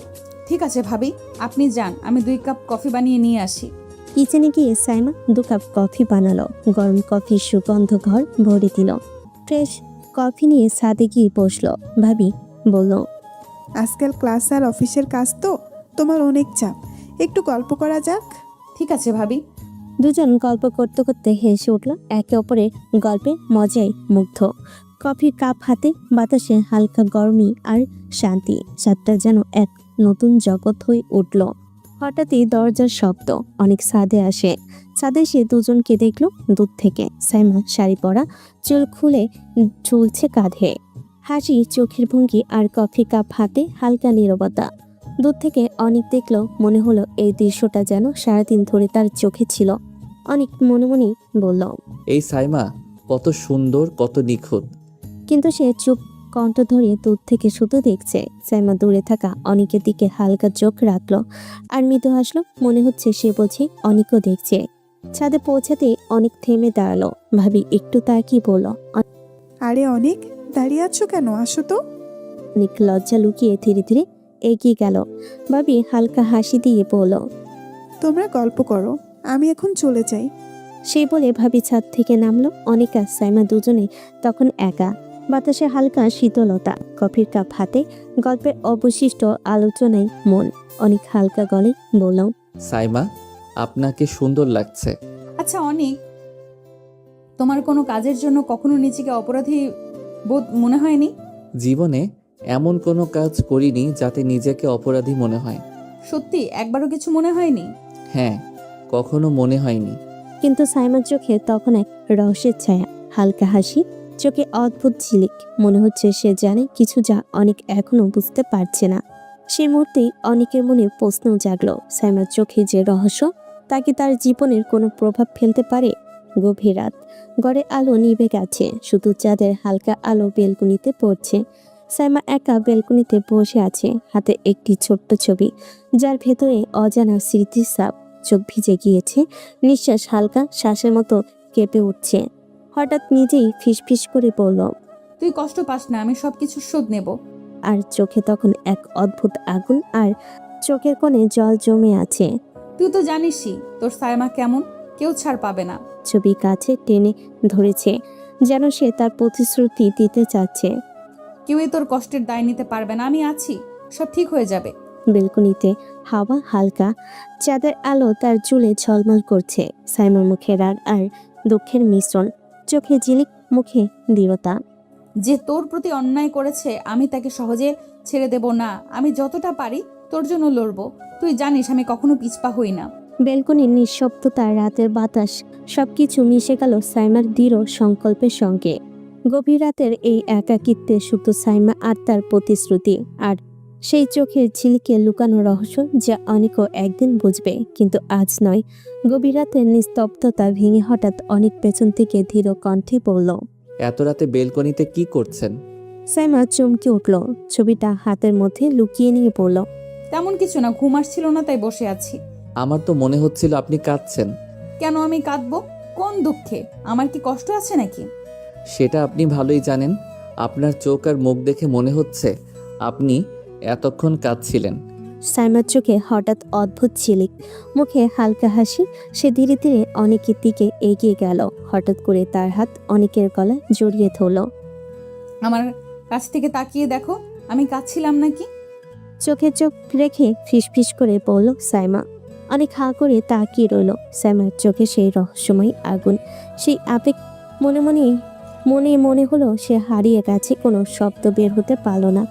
ঠিক আছে ভাবি, আপনি যান, আমি 2 কাপ কফি বানিয়ে নিয়ে আসি। কিচেনে গিয়ে সাইমা 2 কাপ কফি বানালো। গরম কফির সুগন্ধ ঘর ভরে দিল। ফ্রেশ কফি নিয়ে ছাদে গিয়ে বসলো। ভাবি বলল, আজকাল ক্লাস আর অফিসের কাজ তো তোমার অনেক চাপ, একটু গল্প করা যাক। ঠিক আছে ভাবি। দুজন গল্প করতে করতে হেসে উঠল। একে অপরের গল্পে মজায় মুগ্ধ। কফির কাপ হাতে, বাতাসে হালকা গরমি আর শান্তি। ছাদটা যেন এক নতুন জগৎ হয়ে উঠল। হঠাৎই দরজার শব্দ। অনেক ছাদে আসে। ছাদে এসে দুজনকে দেখলো দূর থেকে। সাইমা শাড়ি পরা, চুল খুলে ঝুলছে কাঁধে। হাসি, চোখের ভঙ্গি আর কফি কাপ হাতে হালকা নীরবতা। দূর থেকে অনেক দেখলো। মনে হলো এই দৃশ্যটা যেন সারাদিন ধরে তার চোখে ছিল। অনেক মনে মনে বলল, এই সাইমা কত সুন্দর, কত নিখুঁত। কিন্তু সে চুপ কণ্ঠ ধরে দূর থেকে শুধু দেখছে। সাইমা দূরে থাকা অনেকের দিকে হালকা চোখ রাখলো আর মৃদু হাসলো। মনে হচ্ছে সে বোঝে অনেকও দেখছে। ছাদে পৌঁছাতে অনেক থেমে দাঁড়ালো। ভাবি একটু তাকিয়ে বলল, আরে অনেক দাঁড়িয়ে আছো কেন, আসো তো। অনেক লজ্জা লুকিয়ে ধীরে ধীরে এগিয়ে গেল। ভাবি হালকা হাসি দিয়ে বলল, তোমরা গল্প করো, আমি এখন চলে যাই। সেই বলে ভাবি ছাদ থেকে নামলো। অনেক আর সাইমা দুজনে তখন একা। বাতাসে হালকা শীতলতা, কফির কাপ হাতে, গল্পের অবশিষ্ট আলোচনায় মন। অনেক হালকা গলে বলল, সাইমা, আপনাকে সুন্দর লাগছে। আচ্ছা অনেক, তোমার কোনো কাজের জন্য কখনো নিজেকে অপরাধী বোধ মনে হয়নি? জীবনে এমন কোনো কাজ করিনি যাতে নিজেকে অপরাধী মনে হয়। সত্যি একবারও কিছু মনে হয়নি? হ্যাঁ, কখনো মনে হয়নি। কিন্তু সাইমার চোখে তখন এক রহস্যের ছায়া, হালকা হাসি, চোখে অদ্ভুত ঝিলিক। মনে হচ্ছে সে জানে কিছু যা অনেক এখনো বুঝতে পারছে না। সেই মুহূর্তেই অনেকের মনে প্রশ্ন জাগলো, সাইমার চোখে যে রহস্য, তা কি তার জীবনের কোনো প্রভাব ফেলতে পারে? গভীর রাত, ঘরে আলো নিভে গেছে, শুধু চাঁদের হালকা আলো বেলকুনিতে পড়ছে। সাইমা একা বেলকুনিতে বসে আছে, হাতে একটি ছোট্ট ছবি, যার ভেতরে অজানা স্মৃতির ছাপ। চোখ ভিজে গিয়েছে, নিঃশ্বাস হালকা শ্বাসের মতো কেঁপে উঠছে। হঠাৎ নিজেই ফিসফিস করে বলল, তুই কষ্ট পাস না, আমি সবকিছু শোধ নেব। আর চোখে তখন এক অদ্ভুত আগুন, আর চোখের কোণে জল জমে আছে। তুই তো জানিসই তোর সাইমা কেমন, কেউ ছাড় পাবে না। ছবি কাছে টেনে ধরেছে, যেন সে তার প্রতিশ্রুতি দিতে চাচ্ছে। কেউই তোর কষ্টের দায় নিতে পারবে না, আমি আছি, সব ঠিক হয়ে যাবে। বেলকনিতে হাওয়া হালকা, চাঁদের আলো তার চুলে ঝলমল করছে। সাইমার মুখে রাগ আর দুঃখের মিশ্রণ, চোখে ঝিলিক, মুখে দৃঢ়তা। যে তোর প্রতি অন্যায় করেছে আমি তাকে সহজে ছেড়ে দেব না। আমি যতটা পারি তোর জন্য লড়বো। তুই জানিস আমি কখনো পিছপা হই না। বেলকনির নিঃশব্দতা, রাতের বাতাস, সবকিছু মিশে গেল সাইমার দৃঢ় সংকল্পের সঙ্গে। গভীর রাতের এই একাকিত্বে শুধু সাইমা আর তার প্রতিশ্রুতি, আর সেই চোখের ঝিলিকে লুকানো রহস্য, যা অনেকও একদিন বুঝবে, কিন্তু আজ নয়। গভীর রাতের নিস্তব্ধতা ভেঙে হঠাৎ অনেক পেছন থেকে ধীর কণ্ঠে বলল, এত রাতে বেলকনিতে কি করছেন? সাইমা চমকে উঠল, ছবিটা হাতের মধ্যে লুকিয়ে নিয়ে বলল, তেমন কিছু না, ঘুম আসছিল না তাই বসে আছি। আমার তো মনে হচ্ছিল আপনি কাঁদছেন। কেন আমি কাঁদবো? কোন দুঃখে? আমার কি কষ্ট আছে নাকি? সেটা আপনি ভালোই জানেন। আপনার চোখ আর মুখ দেখে মনে হচ্ছে আপনি এতক্ষণ কাঁদছিলেন। সাইমার চোখে হঠাৎ অদ্ভুত ঝিলিক, মুখে হালকা হাসি। সে ধীরে ধীরে অনেকের দিকে এগিয়ে গেল। হঠাৎ করে তার হাত অনেকের গলায় জড়িয়ে ধরল। আমার কাছ থেকে তাকিয়ে দেখো, আমি কাঁদছিলাম নাকি? চোখে চোখ রেখে ফিসফিস করে বলল সাইমা। অনেক হাঁ করে তাকিয়ে রইল। সাইমার চোখে সেই রহস্যময় আগুন, সেই আবেগ। মনে মনে হলো সে হারিয়ে গেছে, কোনো শব্দ বের হতে পারল না।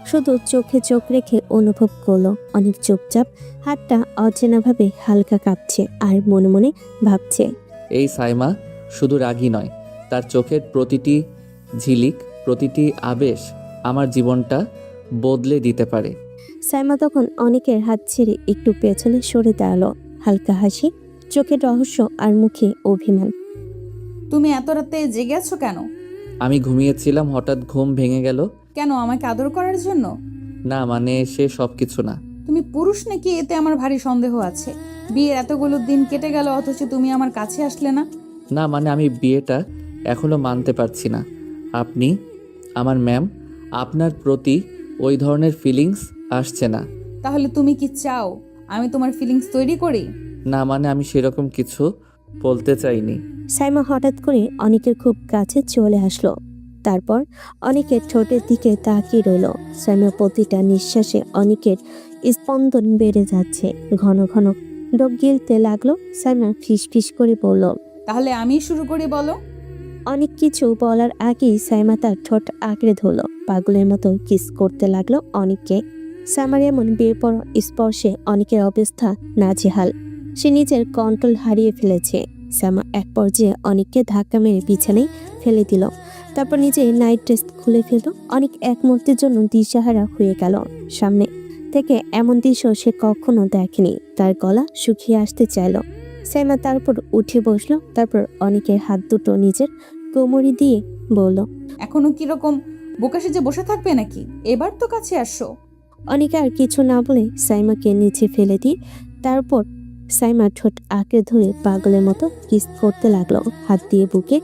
শুধু চোখে চোখ রেখে অনুভব করলো অনেক চুপচাপ, হাতটা অচেনাভাবে হালকা কাঁপছে, আর মনে মনে ভাবছে, এই সাইমা শুধু রাগী নয়, তার চোখের প্রতিটি ঝিলিক, প্রতিটি আবেশ আমার জীবনটা বদলে দিতে পারে। সাইমা তখন অনেকের হাত ছেড়ে একটু পেছনে সরে দাঁড়ালো। হালকা হাসি, চোখের রহস্য আর মুখে অভিমান। তুমি এত রাতে জেগে আছো কেন? আমি ঘুমিয়েছিলাম, হঠাৎ ঘুম ভেঙে গেল। কেন, আমাকে আদর করার জন্য? না মানে সে সব কিছু না। তুমি পুরুষ নাকি, এতে আমার ভারী সন্দেহ আছে। বিয়ের এতগুলো দিন কেটে গেল অথচ তুমি আমার কাছে আসলে না। না মানে আমি বিয়েটা এখনো মানতে পারছি না। আপনি আমার ম্যাম, আপনার প্রতি ওই ধরনের ফিলিংস আসছে না। তাহলে তুমি কি চাও আমি তোমার ফিলিংস তৈরি করি? না মানে আমি সেরকম কিছু বলতে চাইনি। সাইমা হঠাৎ করে অনেকের খুব কাছে চলে আসলো। তারপর অনেকের ঠোঁটের দিকে তাকিয়ে রইল। সাইমার প্রতিটা নিঃশ্বাসে অনেকের স্পন্দন বেড়ে যাচ্ছে। ঘন ঘন ডোক গিলতে লাগলো। সাইমা ফিসফিস করে বলল, তাহলে আমি শুরু করি, বলো। অনেক কিছু বলার আগেই সাইমা তার ঠোঁট আঁকড়ে ধরল। পাগলের মতো কিস করতে লাগলো অনেককে। সাইমার এমন বেপরোয়া স্পর্শে অনেকের অবস্থা নাজেহাল। সে নিজের কন্ট্রোল হারিয়ে ফেলেছে। সাইমা এক পর্যায়ে অনেককে ধাক্কা মেরে বিছানায় ফেলে দিল। তারপর নিজে নাইট ড্রেস খুলে ফেলল। অনেক এক মুহূর্তের জন্য দিশাহারা হয়ে গেল। সামনে থেকে এমন দৃশ্য সে কখনো দেখেনি। তার গলা শুকিয়ে আসতে চাইল। সাইমা তারপর উঠে বসলো। তারপর অনেকের হাত দুটো নিজের কোমরে দিয়ে বলল, এখনো কিরকম বোকা সেজে বসে থাকবে নাকি? এবার তো কাছে আসো। অনেকে আর কিছু না বলে সাইমাকে নিচে ফেলে দিয়ে তারপর সাইমা ঠোঁট আঁকড়ে ধরে পাগলের মতো কিস করতে লাগলো। হাত দিয়ে বুকে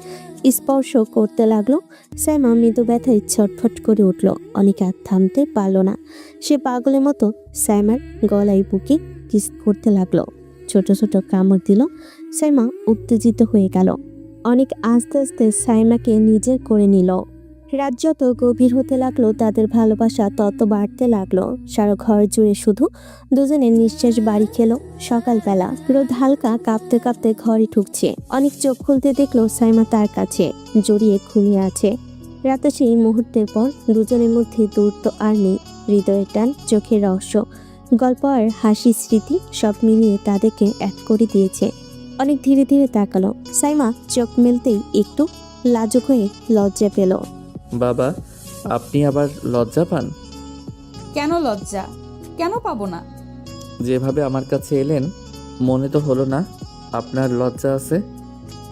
স্পর্শ করতে লাগলো। সাইমা মৃদু ব্যথায় ছটফট করে উঠল। অনেক আর থামতে পারল না। সে পাগলের মতো সাইমার গলায় বুকে কিস করতে লাগলো। ছোট ছোট কামড় দিল। সাইমা উত্তেজিত হয়ে গেল। অনেক আস্তে আস্তে সাইমাকে নিজের করে নিল। রাত যত গভীর হতে লাগলো তাদের ভালোবাসা তত বাড়তে লাগলো। সারা ঘর জুড়ে শুধু দুজনের নিঃশ্বাস বাড়ি খেলো। সকালবেলা রোদ হালকা কাঁপতে কাঁপতে ঘরে ঢুকছে। অনেক চোখ খুলতে দেখলো সাইমা তার কাছে জড়িয়ে ঘুমিয়ে আছে। রাতে সেই মুহূর্তের পর দুজনের মধ্যে দূরত্ব আর নেই। হৃদয়ের টান, চোখের রহস্য, গল্প আর হাসি, স্মৃতি সব মিলিয়ে তাদেরকে এক করে দিয়েছে। অনেক ধীরে ধীরে তাকালো। সাইমা চোখ মেলতেই একটু লাজুক হয়ে লজ্জা পেল। বাবা, আপনি আবার লজ্জা পান? কেন লজ্জা? কেন পাবো না? যেভাবে আমার কাছে এলেন মনে তো হলো না আপনার লজ্জা আছে।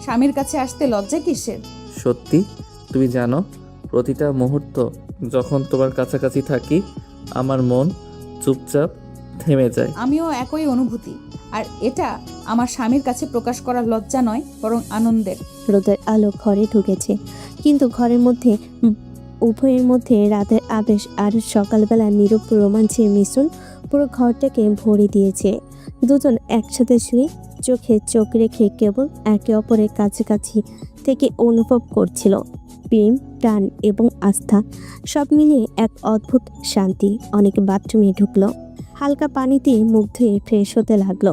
স্বামীর কাছে আসতে লজ্জা কিসের? সত্যি, তুমি জানো প্রতিটা মুহূর্ত যখন তোমার কাছাকাছি থাকি আমার মন চুপচাপ থেমে যায়। আমিও একই অনুভূতি। আর এটা আমার স্বামীর কাছে প্রকাশ করার লজ্জা নয়, বরং আনন্দের। রোদের আলো ঘরে ঢুকেছে, কিন্তু ঘরের মধ্যে উভয়ের মধ্যে রাতের আবেশ আর সকালবেলা নীরব রোমাঞ্চের মিশ্রণ পুরো ঘরটাকে ভরে দিয়েছে। দুজন একসাথে শুয়ে চোখে চোখ রেখে কেবল একে অপরের কাছাকাছি থেকে অনুভব করছিল প্রেম, টান এবং আস্থা। সব মিলিয়ে এক অদ্ভুত শান্তি। অনেক বাথরুমে ঢুকলো। হালকা পানিতে মুখ ধুয়ে ফ্রেশ হতে লাগলো।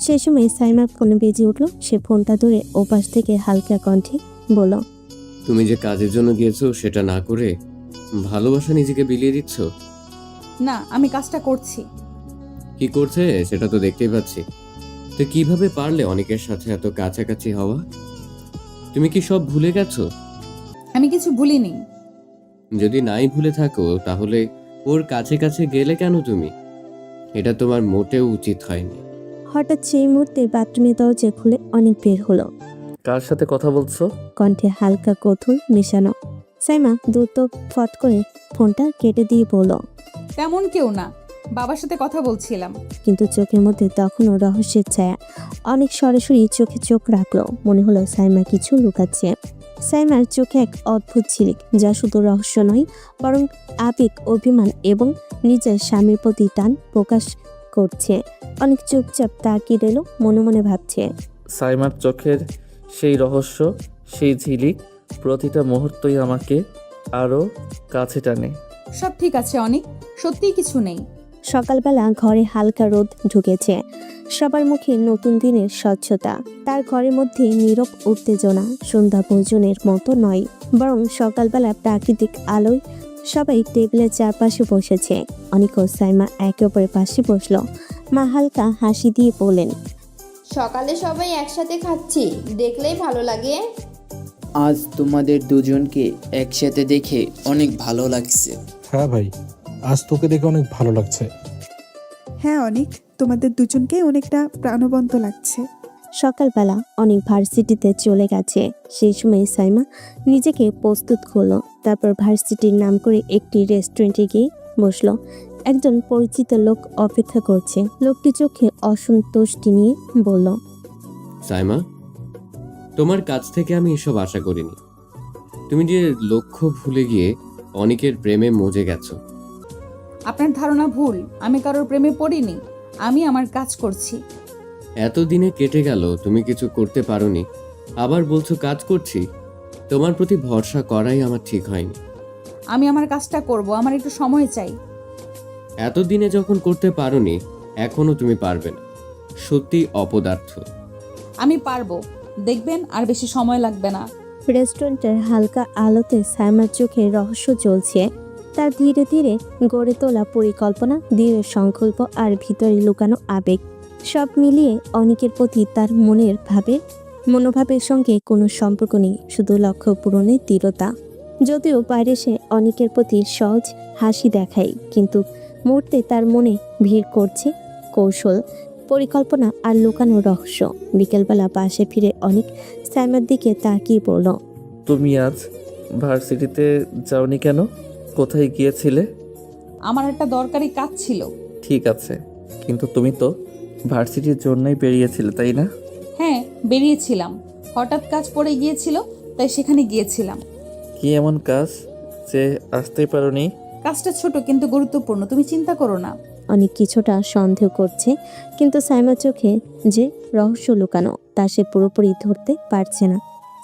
সে সময় সাইমার ফোনে বেজে উঠলো। সে ফোনটা ধরে ওপাশ থেকে হালকা কণ্ঠে বলল, তুমি যে কাজের জন্য গিয়েছো সেটা না করে ভালোবাসা নিজেকে বিলিয়ে দিচ্ছ। না, আমি কাজটা করছি। কি করছে সেটা তো দেখতেই পাচ্ছি। তো কিভাবে পারলে অনেকের সাথে এত কাছাকাছি হওয়া? তুমি কি সব ভুলে গেছো? আমি কিছু ভুলিনি। যদি নাই ভুলে থাকো তাহলে ওর কাছে কাছে গেলে কেন তুমি? এটা তোমার মোটেও উচিত হয়নি। হঠাৎ সেই মুহূর্তে বাথরুমের দরজা খুলে অনেক বের হলো। কার সাথে কথা বলছো? কণ্ঠে হালকা কৌতূহল মেশানো। সাইমা দ্রুত ফট করে ফোনটা কেটে দিয়ে বলল, তেমন কেউ না, বাবার সাথে কথা বলছিলাম। কিন্তু চোখের মধ্যে তখনও রহস্যের ছায়া। অনেক সরাসরি চোখে চোখ রাখলো। মনে হলো সাইমা কিছু লুকাচ্ছে। সাইমার চোখে এক অদ্ভুত ঝিলিক, যা শুধু রহস্য নয় বরং আবেগ, অভিমান এবং নিজের স্বামীর প্রতি টান প্রকাশ করছে। অনেক চুপচাপ তাকিয়ে রইল, মনে মনে ভাবছে। সাইমার চোখের সেই রহস্য, সেই ঝিলিক প্রতিটা মুহূর্তই আমাকে আরও কাছে টানে। সব ঠিক আছে অনেক, সত্যিই কিছু নেই। সকালবেলা ঘরে হালকা রোদ ঢুকেছে। সবার মুখে নতুন দিনের স্বচ্ছতা। তার ঘরের মধ্যে নীরব উত্তেজনা। সন্ধ্যা ভোজনের মতো নয়, বরং সকালবেলা প্রাকৃতিক আলোয় সবাই টেবিলের চারপাশে বসেছে। অনেক ও সাইমা একে অপরের পাশে বসলো। মা হালকা হাসি দিয়ে বললেন, সকালে সবাই একসাথে খাচ্ছি, দেখলেই ভালো লাগে। আজ তোমাদের দুজনকে একসাথে দেখে অনেক ভালো লাগছে। হ্যাঁ ভাই, আজ তোকে দেখে অনেক ভালো লাগছে। হ্যাঁ অনেক, তোমাদের দুজনকে অনেকটা প্রাণবন্ত লাগছে। সকালবেলা অনেক ভার্সিটিতে চলে গেছে। সেই সময় সাইমা নিজেকে প্রস্তুত করলো। তারপর ভার্সিটির নাম করে একটি রেস্টুরেন্টে গিয়ে বসলো। একজন পরিচিত লোক অপেক্ষা করছে। লোকটি চোখে অসন্তুষ্টি নিয়ে বলল, সাইমা, তোমার কাছ থেকে আমি এসব আশা করিনি। তুমি যে লক্ষ্য ভুলে গিয়ে অনেকের প্রেমে মজে গেছো। আপনার ধারণা ভুল। আমি কারোর প্রেমে পড়িনি। আমি আমার কাজ করছি। এতদিনে কেটে গেল, তুমি কিছু করতে পারোনি, আবার বলছো কাজ করছি। তোমার প্রতি ভরসা করাই আমার ঠিক হয়নি। আমি আমার কাজটা করব, আমার একটু সময় চাই। এতদিনে যখন করতে পারোনি, এখনো তুমি পারবে না। সত্যি অপদার্থ। আমি পারবো, দেখবেন আর বেশি সময় লাগবে না। রেস্টুরেন্টের হালকা আলোতে সাইমার চোখে রহস্য জ্বলছে। তার ধীরে ধীরে গড়ে তোলা পরিকল্পনা, দৃঢ় সংকল্প আর ভিতরে লুকানো আবেগ, সব মিলিয়ে অনিকের প্রতি তার মনোভাবের সঙ্গে কোনো সম্পর্ক নেই, শুধু লক্ষ্য পূরণের দৃঢ়তা। যদিও বাইরে সে অনিকের প্রতি সহজ হাসি দেখায়, কিন্তু মুহূর্তে তার মনে ভিড় করছে কৌশল, পরিকল্পনা আর লুকানো রহস্য। বিকেলবেলা বাসে ফিরে অনিক সাইমার দিকে তাকিয়ে পড়ল। তুমি আজ ভার্সিটিতে যাওনি কেন? কোথায় গিয়েছিলে? আমার একটা দরকারি কাজ ছিল। ঠিক আছে, কিন্তু তুমি তো ভার্সিটির জন্যই বেরিয়েছিলে, তাই না? হ্যাঁ, বেরিয়েছিলাম, হঠাৎ কাজ পড়ে গিয়েছিল, তাই সেখানে গিয়েছিলাম। কি এমন কাজ যে আসতেই পারোনি? কাজটা ছোট কিন্তু গুরুত্বপূর্ণ, তুমি চিন্তা করো না। অনেক কিছুটা সন্দেহ করছে, কিন্তু সাইমার চোখে যে রহস্য লুকানো তা সে পুরোপুরি ধরতে পারছে না।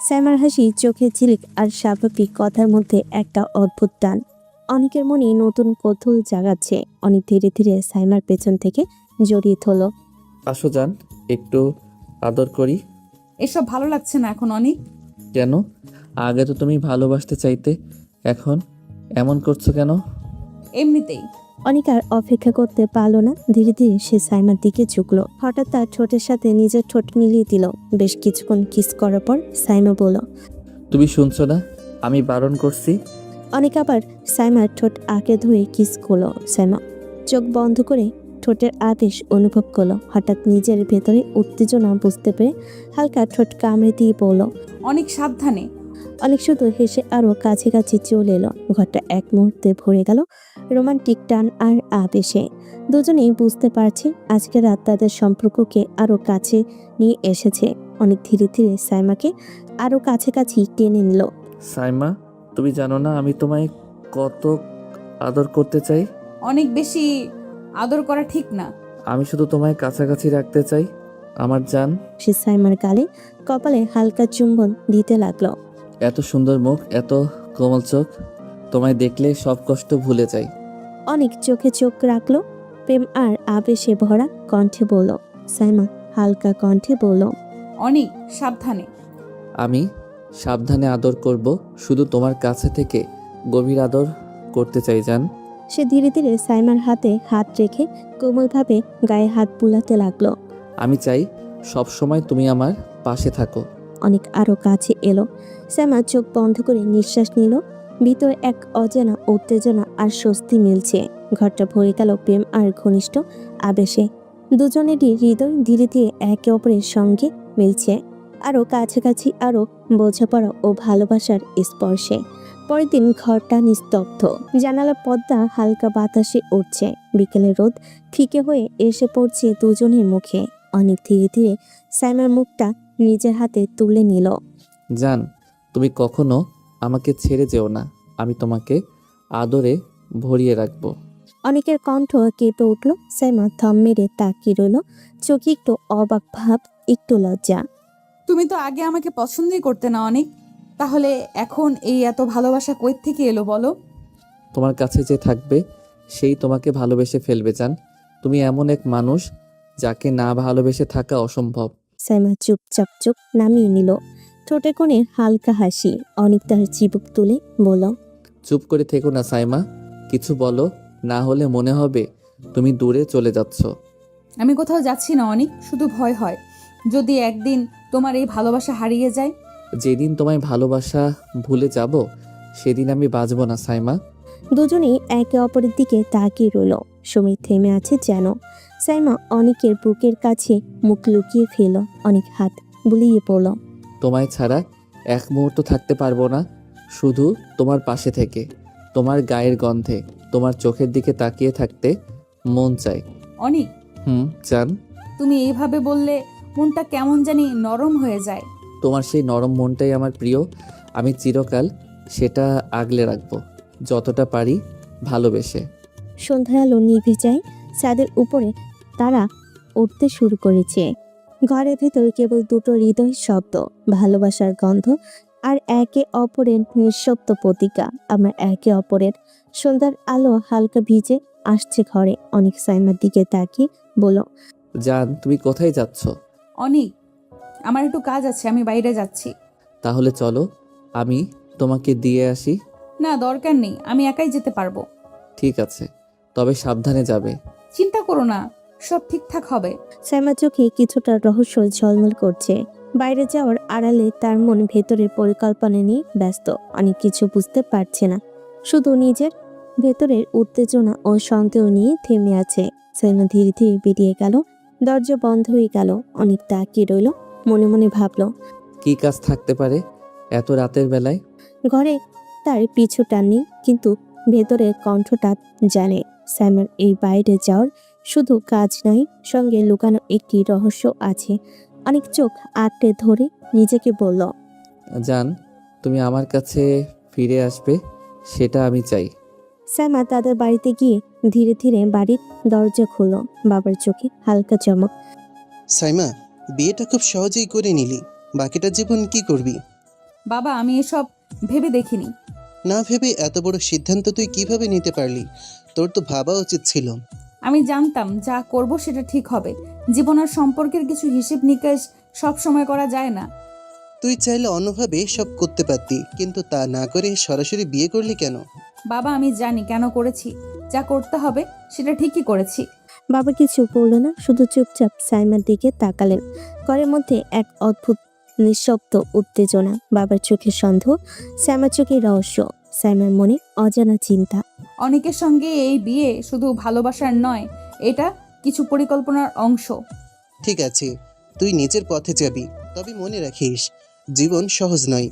সাইমার হাসি, চোখে ঝিলিক আর স্বাভাবিক কথার মধ্যে একটা অদ্ভুত টান অনেকের মনে নতুন কৌতূহল জাগাচ্ছে। অনেক ধীরে ধীরে সাইমার পেছন থেকে জড়িয়ে ধরল। আসো যান, একটু আদর করি। এসব ভালো লাগছে না এখন অনেক। কেন? আগে তো তুমি ভালোবাসতে চাইতে, এখন এমন করছো কেন? এমনিতেই। অনেক আর অপেক্ষা করতে পারলো না, ধীরে ধীরে সে সাইমার দিকে ঝুঁকলো। হঠাৎ তার ঠোঁটের সাথে নিজের ঠোঁট মিলিয়ে দিল। বেশ কিছুক্ষণ কিস করার পর সাইমা বলল, তুমি শুনছো না? আমি বারণ করছি। অনেক আবার সাইমার ঠোঁট আঁকড়ে ধরে কিস করলো। সাইমা চোখ বন্ধ করে ঠোঁটের আবেশ অনুভব করলো। হঠাৎ নিজের ভেতরে উত্তেজনা বুঝতে পেরে হালকা ঠোঁট কামড়ে দিয়ে বলল, অনেক সাবধানে। অনেক শুধু হেসে আরো কাছাকাছি চলে এলো। ঘরটা এক মুহূর্তে ভরে গেল রোমান্টিক টান আর আবেশে। দুজনেই বুঝতে পারছে আজকে রাত তাদের সম্পর্ককে আরো কাছে নিয়ে এসেছে। অনেক ধীরে ধীরে সাইমাকে আরো কাছাকাছি টেনে নিল। সাইমা, তুমি জানো না আমি তোমায় কত আদর করতে চাই? অনেক বেশি আদর করা ঠিক না। আমি শুধু তোমায় কাছাকাছি রাখতে চাই, আমার জান। সে সাইমার গালে কপালে হালকা চুম্বন দিতে লাগলো। এত সুন্দর মুখ, এত কোমল চোখ, তোমায় দেখলে সব কষ্ট ভুলে যাই। অনেক চোখে চোখ রাখলো, প্রেম আর আবেশে ভরা কণ্ঠে বলল। সাইমা হালকা কণ্ঠে বলল, অনেক সাবধানে। আমি সাবধানে আদর করব, শুধু তোমার কাছে থেকে গভীর আদর করতে চাই জান। সে ধীরে ধীরে সাইমার হাতে হাত রেখে কোমলভাবে গায়ে হাত বুলাতে লাগলো। আমি চাই সব সময় তুমি আমার পাশে থাকো। অনেক আরো কাছে এলো। সাইমা চোখ বন্ধ করে নিঃশ্বাস নিল। ভিতরে এক অজানা উত্তেজনা আর স্বস্তি মিলছে। ঘরটা ভরে গেল প্রেম আর ঘনিষ্ঠ আবেশে। দুজনেরই হৃদয় ধীরে ধীরে একে অপরের সঙ্গে মিলছে, আরো কাছাকাছি, আরো বোঝাপড়া ও ভালোবাসার স্পর্শে। পরের দিন ঘরটা নিস্তব্ধ, জানালা পর্দা হালকা বাতাসে উঠছে। বিকেলের রোদ ফিকে হয়ে এসে পড়ছে দুজনের মুখে। অনেক ধীরে ধীরে সাইমার মুখটা নিজের হাতে তুলে নিল। জান, তুমি কখনো আমাকে ছেড়ে যেও না, আমি তোমাকে আদরে ভরিয়ে রাখবো। অনেকের কণ্ঠ কেঁপে উঠল। সাইমা থম মেরে তাকিয়ে রইল, চোখে একটু অবাক ভাব, একটু লজ্জা। তুমি তো আগে আমাকে পছন্দই করতে না অনেক, তাহলে এখন এই এত ভালোবাসা কই থেকে এলো বলো? তোমার কাছে যে থাকবে সেই তোমাকে ভালোবেসে ফেলবে জান। তুমি এমন এক মানুষ যাকে না ভালোবেসে থাকা অসম্ভব। সাইমা চুপচাপ চোখ নামিয়ে নিল, ঠোঁটে কোণে হালকা হাসি। অনেক তার চিবুক তুলে বলল, চুপ করে থেকো না সাইমা, কিছু বলো, না হলে মনে হবে তুমি দূরে চলে যাচ্ছ। আমি কোথাও যাচ্ছি না অনেক, শুধু ভয় হয় যদি একদিন তোমার এই ভালোবাসা হারিয়ে যায়। যেদিন তোমায় ভালোবাসা ভুলে যাব সেদিন আমি বাঁচব না সাইমা। দুজনেই একে অপরের দিকে তাকিয়ে রইল। সময় থেমে আছে যেন। সাইমা অনেকের বুকের কাছে মুখ লুকিয়ে ফেল। অনেক হাত বুলিয়ে পড়ল। তোমায় ছাড়া এক মুহূর্ত থাকতে পারবো না, শুধু তোমার পাশে থেকে, তোমার গায়ের গন্ধে, তোমার চোখের দিকে তাকিয়ে থাকতে মন চায়। অনেক, জান। তুমি এইভাবে বললে মনটা কেমন জানি নরম হয়ে যায়। তোমার সেই নরম মনটাই আমার প্রিয়, আমি চিরকাল সেটা আগলে রাখবো, যতটা পারি ভালোবেসে। সন্ধ্যার আলো নিভে যায়, ছাদের উপরে তারা উঠতে শুরু করেছে। ঘরের ভেতর কেবল দুটো হৃদয় শব্দ, ভালোবাসার গন্ধ আর একে অপরের নিঃশব্দ প্রতিজ্ঞা। আমার একে অপরের। সন্ধ্যার আলো হালকা ভিজে আসছে ঘরে। অনেক সাইমার দিকে তাকিয়ে বলল, জান, তুমি কোথায় যাচ্ছ? অনিক, আমার একটু কাজ আছে, আমি বাইরে যাচ্ছি। তাহলে চলো, আমি তোমাকে দিয়ে আসি। না, দরকার নেই, আমি একাই যেতে পারবো। ঠিক আছে, তবে সাবধানে যাবে। চিন্তা করো না, সব ঠিকঠাক হবে। সাইমার চোখে কিছুটা রহস্য ঝলমল করছে। বাইরে যাওয়ার আড়ালে তার মন ভেতরের পরিকল্পনা নিয়ে ব্যস্ত। অনেক কিছু বুঝতে পারছে না, শুধু নিজের ভেতরের উত্তেজনা ও সন্দেহ নিয়ে থেমে আছে। সাইমা ধীরে ধীরে বেরিয়ে গেল। দরজা বন্ধ হয়ে গেল। অনেক তাকিয়ে রইল, মনে মনে ভাবল, কি কাজ থাকতে পারে এত রাতের বেলায়? ঘরে তার পিছু টাননি, কিন্তু ভেতরের কণ্ঠটা জানে সাইমার এই বাইরে যাওয়ার শুধু কাজ নয়, সঙ্গে লুকানো একটি রহস্য আছে। অনেক চোখ আটকে ধরে নিজেকে বলল, জান, তুমি আমার কাছে ফিরে আসবে, সেটা আমি চাই। সাইমা তাদের বাড়িতে গিয়ে ধীরে ধীরে বাড়ির দরজা খুলল। বাবার চোখে হালকা চমক। সাইমা, বিয়েটা খুব সহজেই করে নিলি, বাকিটা জীবন কি করবি? বাবা, আমি এসব ভেবে দেখিনি। না ভেবে এত বড় সিদ্ধান্ত তুই কিভাবে নিতে পারলি? তোর তো ভাবা উচিত ছিল। আমি জানতাম যা করব সেটা ঠিক হবে। জীবন আর সম্পর্কের কিছু হিসেব নিকাশ সব সময় করা যায় না। তুই চাইলে অন্যভাবে সব করতে পারতি, কিন্তু তা না করে সরাসরি বিয়ে করলি কেন? বাবা, আমি জানি কেন করেছি। যা করতে হবে সেটা ঠিকই করেছি। বাবা কিছু বলল না, শুধু চুপচাপ সাইমার দিকে তাকালেন। ঘরের মধ্যে এক অদ্ভুত নিঃশব্দ উত্তেজনা। বাবার চোখে সন্দেহ, সাইমার চোখে রহস্য, সাইমার মনে অজানা চিন্তা। অনেকের সঙ্গে এই বিয়ে শুধু ভালোবাসার নয়, এটা কিছু পরিকল্পনার অংশ। ঠিক আছে, তুই নিজের পথে যাবি, তবে মনে রাখিস জীবন সহজ নয়,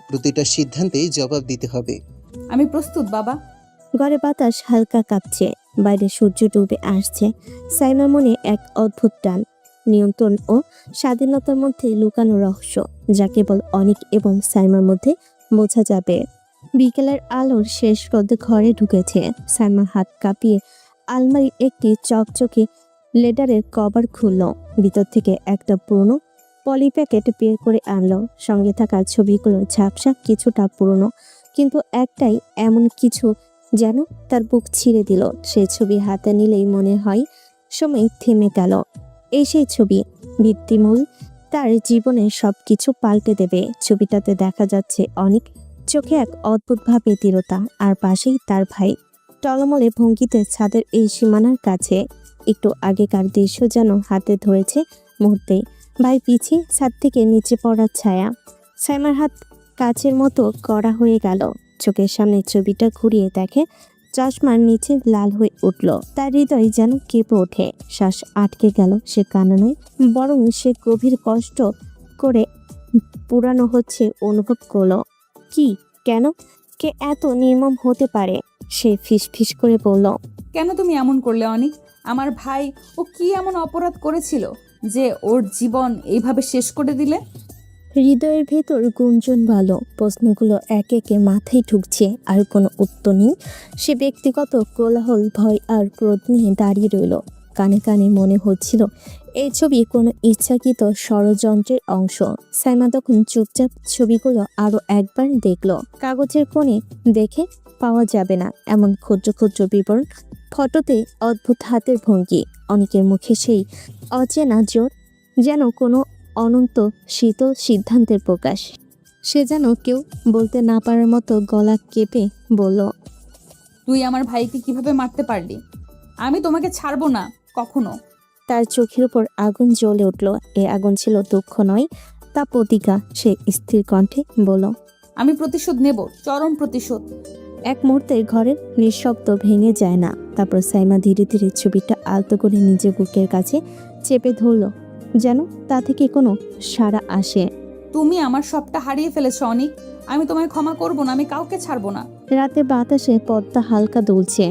প্রতিটা সিদ্ধান্তেই জবাব দিতে হবে। আমি প্রস্তুত বাবা। ঘরে বাতাস হালকা কাঁপছে, বাইরে সূর্য ডুবে আসছে। সাইমার মনে এক অদ্ভুত টান, নিয়ন্ত্রণ ও স্বাধীনতার মধ্যে লুকানো রহস্য, যা কেবল অনিক এবং সাইমার মধ্যে বোঝা যাবে। বিকেলের আলোর শেষ রোদে ঘরে ঢুকেছে। সাইমা হাত কাঁপিয়ে আলমারির একটি চকচকে লেডারের কভার খুলল। ভিতর থেকে একটা পুরনো পলি প্যাকেট বের করে আনলো। সঙ্গে থাকা ছবিগুলো ঝাপসা, কিছুটা পুরনো, কিন্তু একটাই এমন কিছু যেন তার বুক ছিঁড়ে দিল। সেই ছবি হাতে নিলেই মনে হয় সময় থেমে গেল। এই সেই ছবি, ভিত্তিমূল, তার জীবনের সবকিছু পাল্টে দেবে। ছবিটাতে দেখা যাচ্ছে অনেক, চোখে এক অদ্ভুতভাবে দৃঢ়তা, আর পাশেই তার ভাই, টলমলে ভঙ্গিতে ছাদের এই সীমানার কাছে। একটু আগেকার দৃশ্য যেন হাতে ধরেছে মুহূর্তেই। ভাই পিছিয়ে ছাদ থেকে নিচে পড়ার ছায়া। সাইমার হাত কাচের মতো কড়া হয়ে গেল। চোখের সামনে ছবিটা ঘুরিয়ে দেখে, চশমার নিচে লাল হয়ে উঠল। তার হৃদয় যেন কেঁপে ওঠে। শ্বাস আটকে গেল। সে কান্না নয়, বরং সে গভীর কষ্ট করে পুরানো হচ্ছে অনুভব করলো। কি, কেন, কে এত নির্মম হতে পারে? সে ফিসফিস করে বলল, কেন তুমি এমন করলে অনিক? আমার ভাই, ও কি এমন অপরাধ করেছিল যে ওর জীবন এইভাবে শেষ করে দিলে? হৃদয়ের ভেতর গুঞ্জন ভালো, প্রশ্নগুলো একে একে মাথায় ঢুকছে, আর কোনো উত্তর নেই। সে ব্যক্তিগত কোলাহল, ভয় আর ক্রোধ নিয়ে দাঁড়িয়ে রইল। কানে কানে মনে হচ্ছিল এই ছবি কোনো ইচ্ছাকৃত ষড়যন্ত্রের অংশ। সাইমা তখন চুপচাপ ছবিগুলো আরো একবার দেখলো। কাগজের কোণে দেখে পাওয়া যাবে না এমন ক্ষুদ্র ক্ষুদ্র বিবরণ, ফটোতে অদ্ভুত হাতের ভঙ্গি, অনেকের মুখে সেই অচেনা জোর, যেন কোনো অনন্ত শীতল সিদ্ধান্তের প্রকাশ। সে যেন কেউ বলতে না পারার মতো গলা কেঁপে বলল, তুই আমার ভাইকে কিভাবে মারতে পারলি? আমি তোমাকে ছাড়বো না কখনো। তার চোখের উপর আগুন জ্বলে উঠল। এ আগুন ছিল দুঃখ নয়, তা প্রতিজ্ঞা। সে স্থির কণ্ঠে বলল, আমি প্রতিশোধ নেব, চরম প্রতিশোধ। এক মুহূর্তে ঘরের নিঃশব্দ ভেঙে যায় না। তারপর সাইমা ধীরে ধীরে ছবিটা আলতো করে নিজের বুকের কাছে চেপে ধরল, যেন তা থেকে কোনো সাড়া আসে। তুমি আমার সবটা হারিয়ে ফেলেছো অনিক। আমি তোমায় ক্ষমা করব না, আমি কাউকে ছাড়বো না। রাতে বাতাসে পদ্মা হালকা দুলছে।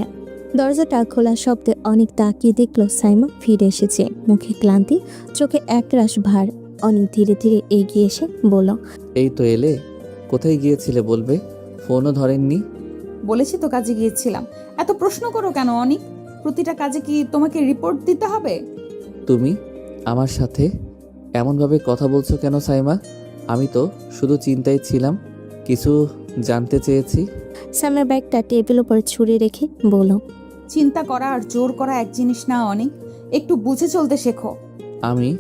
দরজাটা খোলা শব্দে অনেক তাকিয়ে দেখলো সাইমা ফিরে এসেছে। মুখে ক্লান্তি, চোখে একরাশ ভার। অনেক ধীরে ধীরে এগিয়ে এসে বলল, এই তো এলে, কোথায় গিয়েছিলে বলবে? ফোনও ধরেননি। বলেছি তো কাজে গিয়েছিলাম। এত প্রশ্ন করো কেন অনিক? প্রতিটা কাজে কি তোমাকে রিপোর্ট দিতে হবে? তুমি আমার সাথে এমনভাবে কথা বলছো কেন সাইমা? আমি তো শুধু চিন্তায় ছিলাম, কিছু জানতে চেয়েছি। সাইমার ব্যাগটা টেবিল উপর ছুঁড়ে রেখে বলল, চিন্তা করা আর জোর করা এক জিনিস না অনেক, একটু বুঝে চলতে শেখো। আমি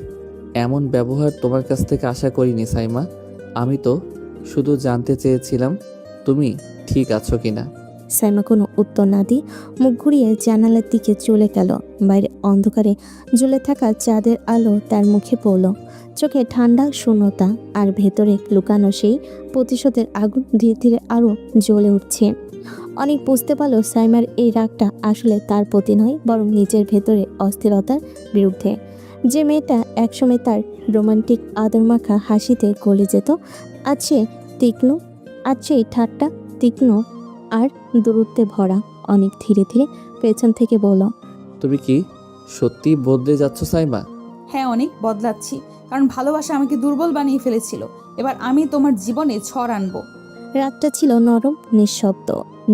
এমন ব্যবহার তোমার কাছ থেকে আশা করিনি সাইমা। আমি তো শুধু জানতে চেয়েছিলাম তুমি ঠিক আছো কিনা। সাইমা কোনো উত্তর না দিয়ে মুখ ঘুরিয়ে জানালার দিকে চলে গেল। বাইরে অন্ধকারে জ্বলে থাকা চাঁদের আলো তার মুখে পড়ল। চোখে ঠান্ডা শূন্যতা, আর ভেতরে লুকানো সেই প্রতিশোধের আগুন ধীরে ধীরে আরও জ্বলে উঠছে। অনেক বুঝতে পারল সাইমার এই রাগটা আসলে তার প্রতি নয়, বরং নিজের ভেতরে অস্থিরতার বিরুদ্ধে। যে মেয়েটা একসময় তার রোমান্টিক আদরমাখা হাসিতে গলে যেত, আজ সে তীক্ষ্ণ, আজ সেই ঠাট্টা তীক্ষ্ণ আর দূরত্বে ভরা। অনেক ধীরে ধীরে পেছন থেকে বলল, তুমি কি সত্যি বদলে যাচ্ছ সাইমা? হ্যাঁ অনেক বদলাচ্ছি, কারণ ভালোবাসা আমাকে দুর্বল বানিয়ে ফেলেছিল। এবার আমি তোমার জীবনে ঝড় আনবো। রাতটা ছিল নরম নিঃশব্দ।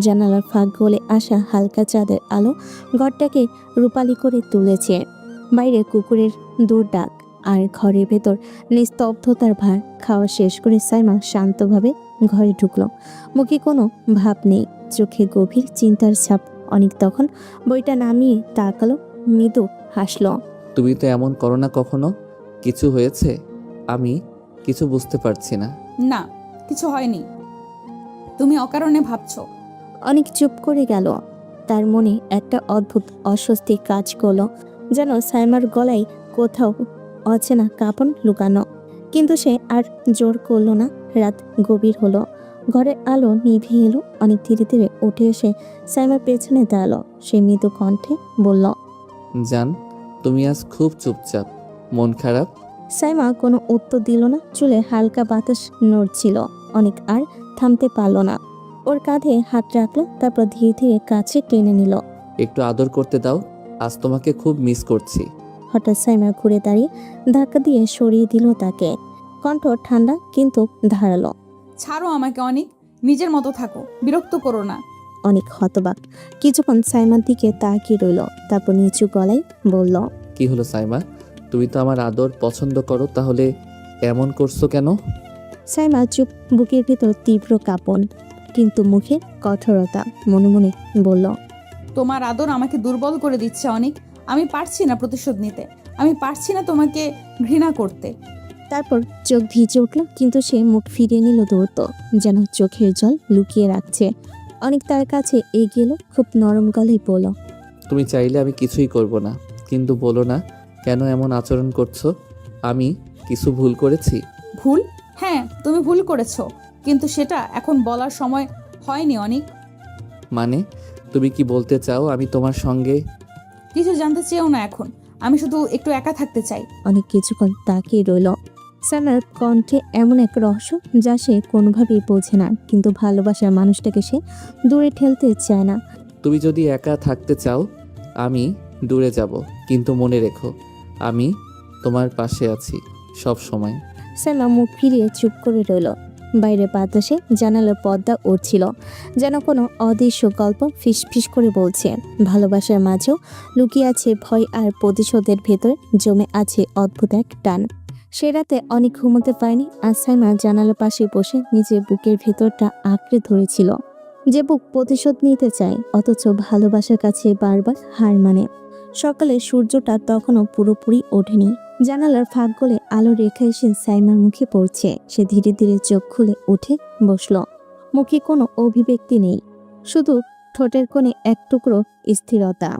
জানালার ফাঁক গলে আসা হালকা চাঁদের আলো ঘরটাকে রূপালি করে তুলেছে। বাইরে কুকুরের দূর ডাক, আর ঘরের ভেতর নিস্তব্ধতার ভার। খাওয়া শেষ করে সাইমা শান্তভাবে ঘরে ঢুকলো। মুখে কোনো ভাব নেই, চোখে গভীর চিন্তার ছাপ। অনেক তখন বইটা নামিয়ে তাকালো, মৃদু হাসলো। তুমি তো এমন করো না কখনো। কিছু হয়েছে? আমি কিছু বুঝতে পারছি না। না, কিছু হয়নি, তুমি অকারণে ভাবছো। অনেক চুপ করে গেল। তার মনে একটা অদ্ভুত অস্বস্তি কাজ করলো, যেন সাইমার গলায় কোথাও অচেনা কাঁপন লুকানো। কিন্তু সে আর জোর করলো না। রাত গভীর হলো, ঘরের আলো নিভে এলো। অনেক ধীরে ধীরে উঠে এসে সাইমার পেছনে দাঁড়ালো। সে মৃদু কণ্ঠে বলল, জান, তুমি আজ খুব চুপচাপ, মন খারাপ? সাইমা কোনো উত্তর দিল না। চুলে হালকা বাতাস নড়ছিল। অনেক আর থামতে পারল না। ওর কাঁধে হাত রাখলো, তারপর ধীরে ধীরে কাছে টেনে নিল। একটু আদর করতে দাও, আজ তোমাকে খুব মিস করছি। হঠাৎ সাইমা ঘুরে দাঁড়িয়ে ধাক্কা দিয়ে সরিয়ে দিল তাকে। কণ্ঠ ঠান্ডা কিন্তু ধারালো। ছাড়ো আমাকে অনেক, নিজের মতো থাকো, বিরক্ত করো না। অনেক হতবাক কিছুক্ষণ সাইমার দিকে তাকিয়ে রইল, তারপর নিচু গলায় বলল, কি হলো সাইমা? তুমি তো আমার আদর পছন্দ করো, তাহলে এমন করছো কেন? সাইমা চুপ। বুকের ভিতর তীব্র কাঁপন, কিন্তু মুখে কঠোরতা। মনে মনে বলল, তোমার আদর আমাকে দুর্বল করে দিচ্ছে অনেক। আমি পারছি না প্রতিশোধ নিতে, আমি পারছি না তোমাকে ঘৃণা করতে। তারপর চোখ ভিজে উঠল, কিন্তু সে মুখ ফিরিয়ে নিল দ্রুত, যেন চোখের জল লুকিয়ে রাখছে। অনেক তার কাছে এগিয়ে এলো, খুব নরম গলায় বলল, তুমি চাইলে আমি কিছুই করব না, কিন্তু বলো না কেন এমন আচরণ করছো? আমি কিছু ভুল করেছি? ভুল? হ্যাঁ, তুমি ভুল করেছো, কিন্তু সেটা এখন বলার সময় হয়নি অনেক। মানে তুমি কি বলতে চাও আমি তোমার সঙ্গে? কিছু জানতে চেয়েও না এখন, আমি শুধু একটু একা থাকতে চাই। অনেক কিছুক্ষণ তাকিয়ে রইল। সাইমার কণ্ঠে এমন এক রহস্য যা সে কোনোভাবেই বোঝে না, কিন্তু ভালোবাসার মানুষটাকে সে দূরে ঠেলতে চায় না। তুমি যদি একা থাকতে চাও আমি দূরে যাব, কিন্তু মনে রেখো আমি তোমার পাশে আছি সব সময়। সাইমা মুখ ফিরিয়ে চুপ করে রইল। বাইরে বাতাসে জানালার পর্দা উড়ছিল, যেন কোনো অদৃশ্য গল্প ফিসফিস করে বলছে। ভালোবাসার মাঝেও লুকিয়ে আছে ভয়, আর প্রতিশোধের ভেতর জমে আছে অদ্ভুত এক টান। সে রাতে অনেক ঘুমোতে পারেনি। আর সাইমা জানালার পাশে বসে নিজের বুকের ভেতরটা আঁকড়ে ধরেছিল, যে বুক প্রতিশোধ নিতে চায় অথচ ভালোবাসার কাছে বারবার হার মানে। সকালে সূর্যটা তখনও পুরোপুরি ওঠেনি। জানালার ফাঁক গলে আলো রেখা এসে সাইমার মুখে পড়ছে। সে ধীরে ধীরে চোখ খুলে উঠে বসল। মুখে কোনো অভিব্যক্তি নেই, শুধু ঠোঁটের কোণে এক টুকরো স্থিরতা,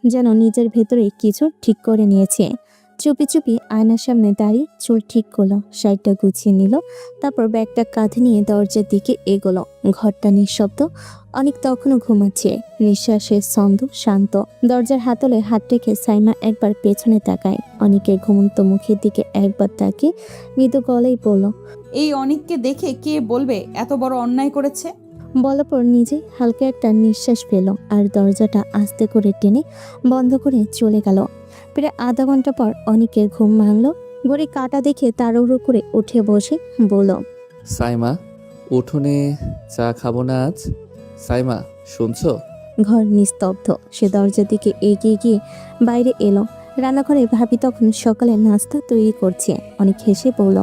যেন নিজের ভেতরে কিছু ঠিক করে নিয়েছে। চুপি চুপি আয়নার সামনে দাঁড়িয়ে চুল ঠিক করলো, শাড়িটা গুছিয়ে নিল, তারপর ব্যাগটা কাঁধে নিয়ে দরজার দিকে এগোলো। ঘরটা নিঃশব্দ। অনেক তখনও ঘুমাচ্ছে, নিঃশ্বাসের ছন্দ শান্ত। দরজার হাতলে হাত রেখে সাইমা একবার পেছনে তাকায়। অনেকের ঘুমন্ত মুখের দিকে একবার তাকিয়ে মৃদু গলায় বলল, এই অনেককে দেখে কে বলবে এত বড় অন্যায় করেছে? বলার পর নিজে হালকা একটা নিঃশ্বাস পেল, আর দরজাটা আস্তে করে টেনে বন্ধ করে চলে গেল। প্রায় আধা ঘন্টা পর অনেকের ঘুম ভাঙল। ঘড়ি কাটা দেখে তাড়াহুড়ো করে উঠে বসে বলল, সাইমা, উঠোনে চা খাবো না আজ? সাইমা, শুনছো? ঘর নিস্তব্ধ। সে দরজার দিকে এগিয়ে গিয়ে বাইরে এলো। রান্নাঘরে ভাবি তখন সকালে নাস্তা তৈরি করছে। অনেক হেসে বলল,